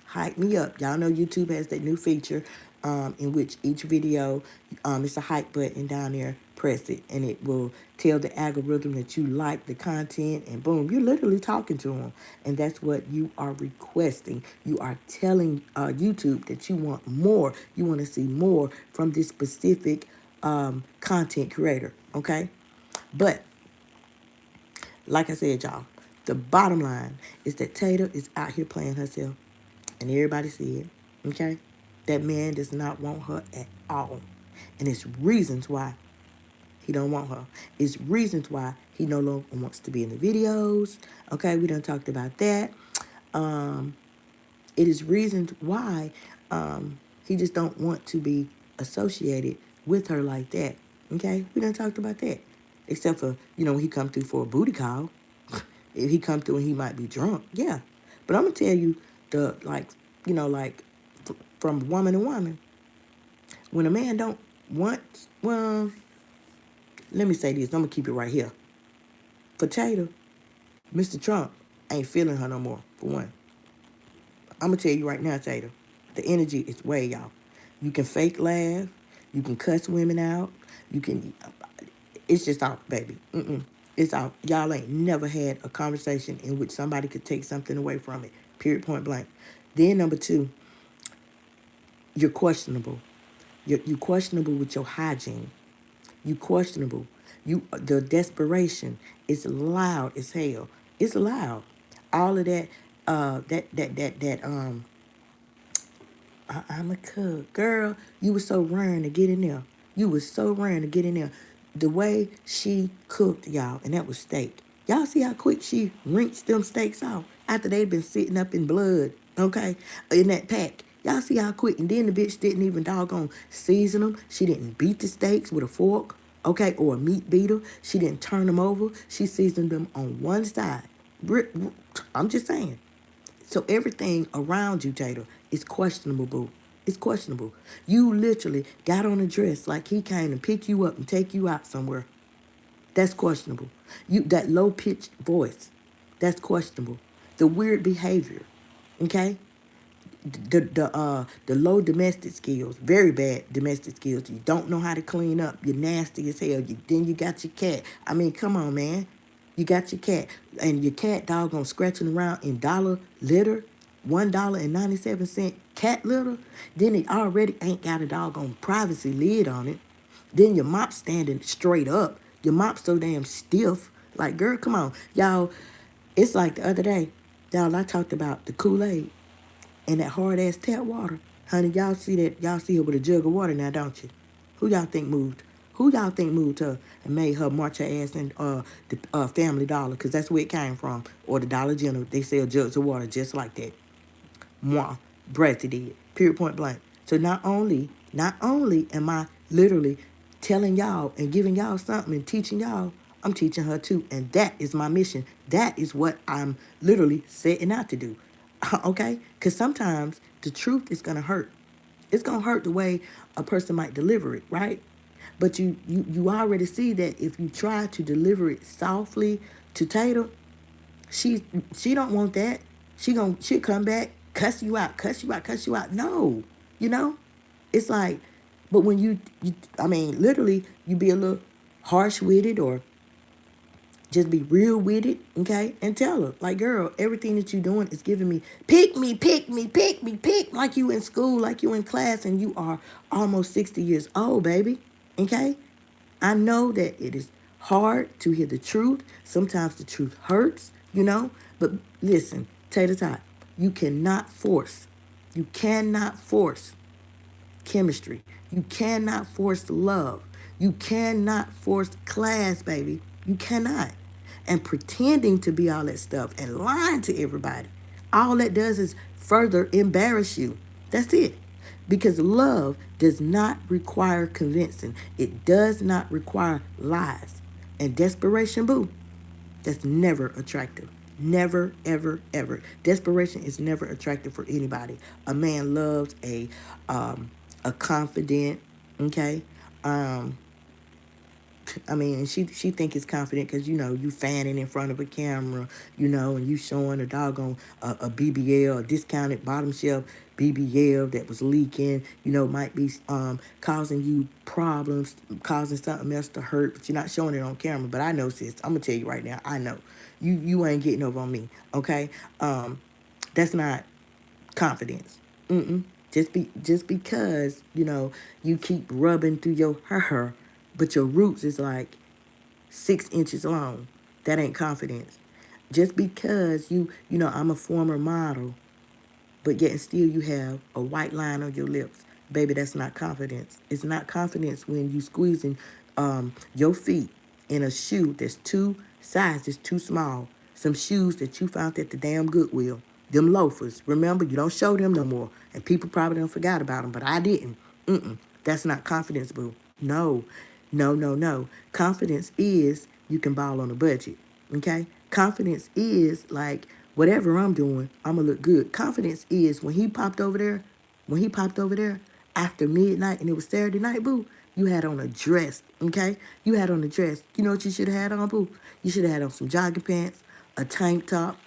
Hype me up. Y'all know YouTube has that new feature in which each video, it's a hype button down there. Press it, and it will tell the algorithm that you like the content, and boom, you're literally talking to them. And that's what you are requesting. You are telling YouTube that you want more. You want to see more from this specific content creator, okay? But like I said, y'all, the bottom line is that Tater is out here playing herself, and everybody see it, okay? That man does not want her at all, and it's reasons why he don't want her. It's reasons why he no longer wants to be in the videos, okay? We done talked about that. It is reasons why he just don't want to be associated with her like that, okay? We done talked about that. Except for, when he come through for a booty call. If he come through and he might be drunk, yeah. But I'm going to tell you, from woman to woman, when a man don't want, well, let me say this. I'm going to keep it right here. For Tater, Mr. Trump ain't feeling her no more, for one. I'm going to tell you right now, Tater, the energy is way, y'all. You can fake laugh. You can cuss women out. It's just out, baby. It's out. Y'all ain't never had a conversation in which somebody could take something away from it. Period, point blank. Then number two, you're questionable. You questionable with your hygiene. You questionable. The desperation is loud as hell. It's loud. All of that. I'm a cook. Girl, you was so raring to get in there. You was so raring to get in there. The way she cooked, y'all, and that was steak. Y'all see how quick she rinsed them steaks off after they'd been sitting up in blood, okay, in that pack. Y'all see how quick. And then the bitch didn't even doggone season them. She didn't beat the steaks with a fork, okay, or a meat beater. She didn't turn them over. She seasoned them on one side. I'm just saying. So everything around you, Tater, is questionable, boo. It's questionable. You literally got on a dress like he came and pick you up and take you out somewhere. That's questionable. You that low pitched voice, that's questionable. The weird behavior, okay? The low domestic skills, very bad domestic skills. You don't know how to clean up. You're nasty as hell. Then you got your cat. I mean, come on, man. You got your cat, and your cat doggone scratching around in dollar litter, $1.97 cat litter. Then it already ain't got a doggone privacy lid on it. Then your mop standing straight up. Your mop so damn stiff. Like, girl, come on, y'all. It's like the other day, y'all. I talked about the Kool-Aid and that hard ass tap water. Honey, y'all see that? Y'all see her with a jug of water now, don't you? Who y'all think moved? Who y'all think moved her and made her march her ass in the Family Dollar? Because that's where it came from. Or the Dollar General. They sell jugs of water just like that. Moi. Brazi did. Period, point blank. So not only am I literally telling y'all and giving y'all something and teaching y'all, I'm teaching her too. And that is my mission. That is what I'm literally setting out to do. Okay? Because sometimes the truth is going to hurt. It's going to hurt the way a person might deliver it, right? But you already see that if you try to deliver it softly to Tater, she she don't want that. She'll come back, cuss you out, cuss you out, cuss you out. No, you know, it's like, but when you I mean, literally, you be a little harsh with it or just be real with it, okay? And tell her, like, girl, everything that you doing is giving me, pick me, pick me, pick me, pick, like you in school, like you in class, and you are almost 60 years old, baby, okay? I know that it is hard to hear the truth. Sometimes the truth hurts, you know? But listen, Tater Tot, you cannot force chemistry. You cannot force love. You cannot force class, baby. You cannot. And pretending to be all that stuff and lying to everybody, all that does is further embarrass you. That's it. Because love does not require convincing. It does not require lies. And desperation, boo, that's never attractive. Never, ever, ever. Desperation is never attractive for anybody. A man loves a confident, okay? I mean, she think it's confident because, you know, you fanning in front of a camera, you know, and you showing a doggone a BBL, a discounted bottom shelf BBL that was leaking, you know, might be causing you problems, causing something else to hurt, but you're not showing it on camera. But I know, sis, I'm going to tell you right now, I know. You ain't getting over on me, okay? That's not confidence. Just because, you know, you keep rubbing through your hair, but your roots is like 6 inches long. That ain't confidence. Just because you know, I'm a former model, but yet and still you have a white line on your lips. Baby, that's not confidence. It's not confidence when you squeezing your feet in a shoe that's two sizes too small. Some shoes that you found at the damn Goodwill. Them loafers. Remember, you don't show them no more. And people probably don't forgot about them, but I didn't. That's not confidence, boo. No. No, no, no. Confidence is you can ball on a budget. Okay? Confidence is like whatever I'm doing, I'm gonna look good. Confidence is when he popped over there after midnight and it was Saturday night, boo, you had on a dress, okay? You had on a dress. You know what you should have had on, boo? You should have had on some jogging pants, a tank top,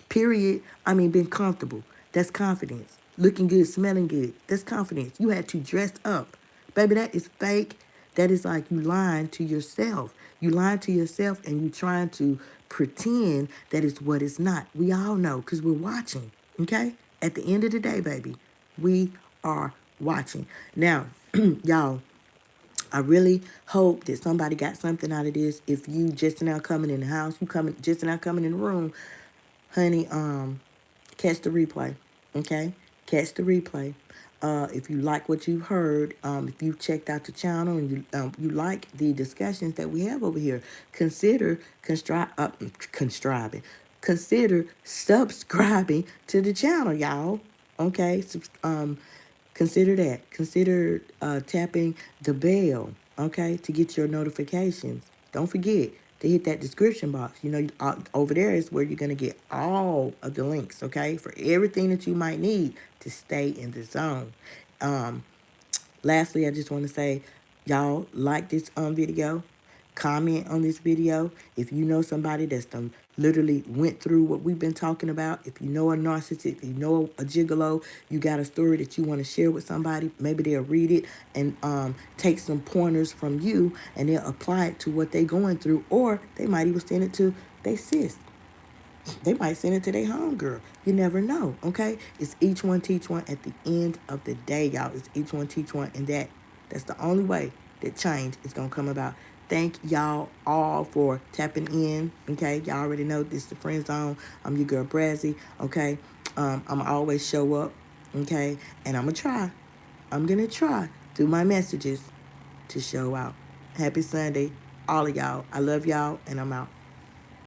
period. I mean, being comfortable. That's confidence. Looking good, smelling good. That's confidence. You had to dress up. Baby, that is fake. That is like you lying to yourself. You lying to yourself and you trying to pretend that it's what it's not. We all know because we're watching, okay? At the end of the day, baby, we are watching. Now, y'all, I really hope that somebody got something out of this. If you just now coming in the house, you coming just now coming in the room, honey, catch the replay. Okay? Catch the replay. If you like what you heard, if you checked out the channel and you like the discussions that we have over here, consider consider subscribing to the channel, y'all. Okay, consider that. Consider tapping the bell, okay, to get your notifications. Don't forget to hit that description box. You know, over there is where you're going to get all of the links, okay, for everything that you might need to stay in the zone. Lastly, I just want to say, y'all like this video, comment on this video. If you know somebody that's literally went through what we've been talking about, if you know a narcissist, if you know a gigolo, you got a story that you want to share with somebody, maybe they'll read it and take some pointers from you and they'll apply it to what they're going through, or they might even send it to their sis. They might send it to their homegirl. You never know, okay? It's each one teach one at the end of the day, y'all. It's each one teach one, and that's the only way that change is going to come about. Thank y'all all for tapping in, okay? Y'all already know this is the Friend Zone. I'm your girl, Brazi, okay? I'm always show up, okay? And I'm going to try. I'm going to try through my messages to show out. Happy Sunday, all of y'all. I love y'all, and I'm out.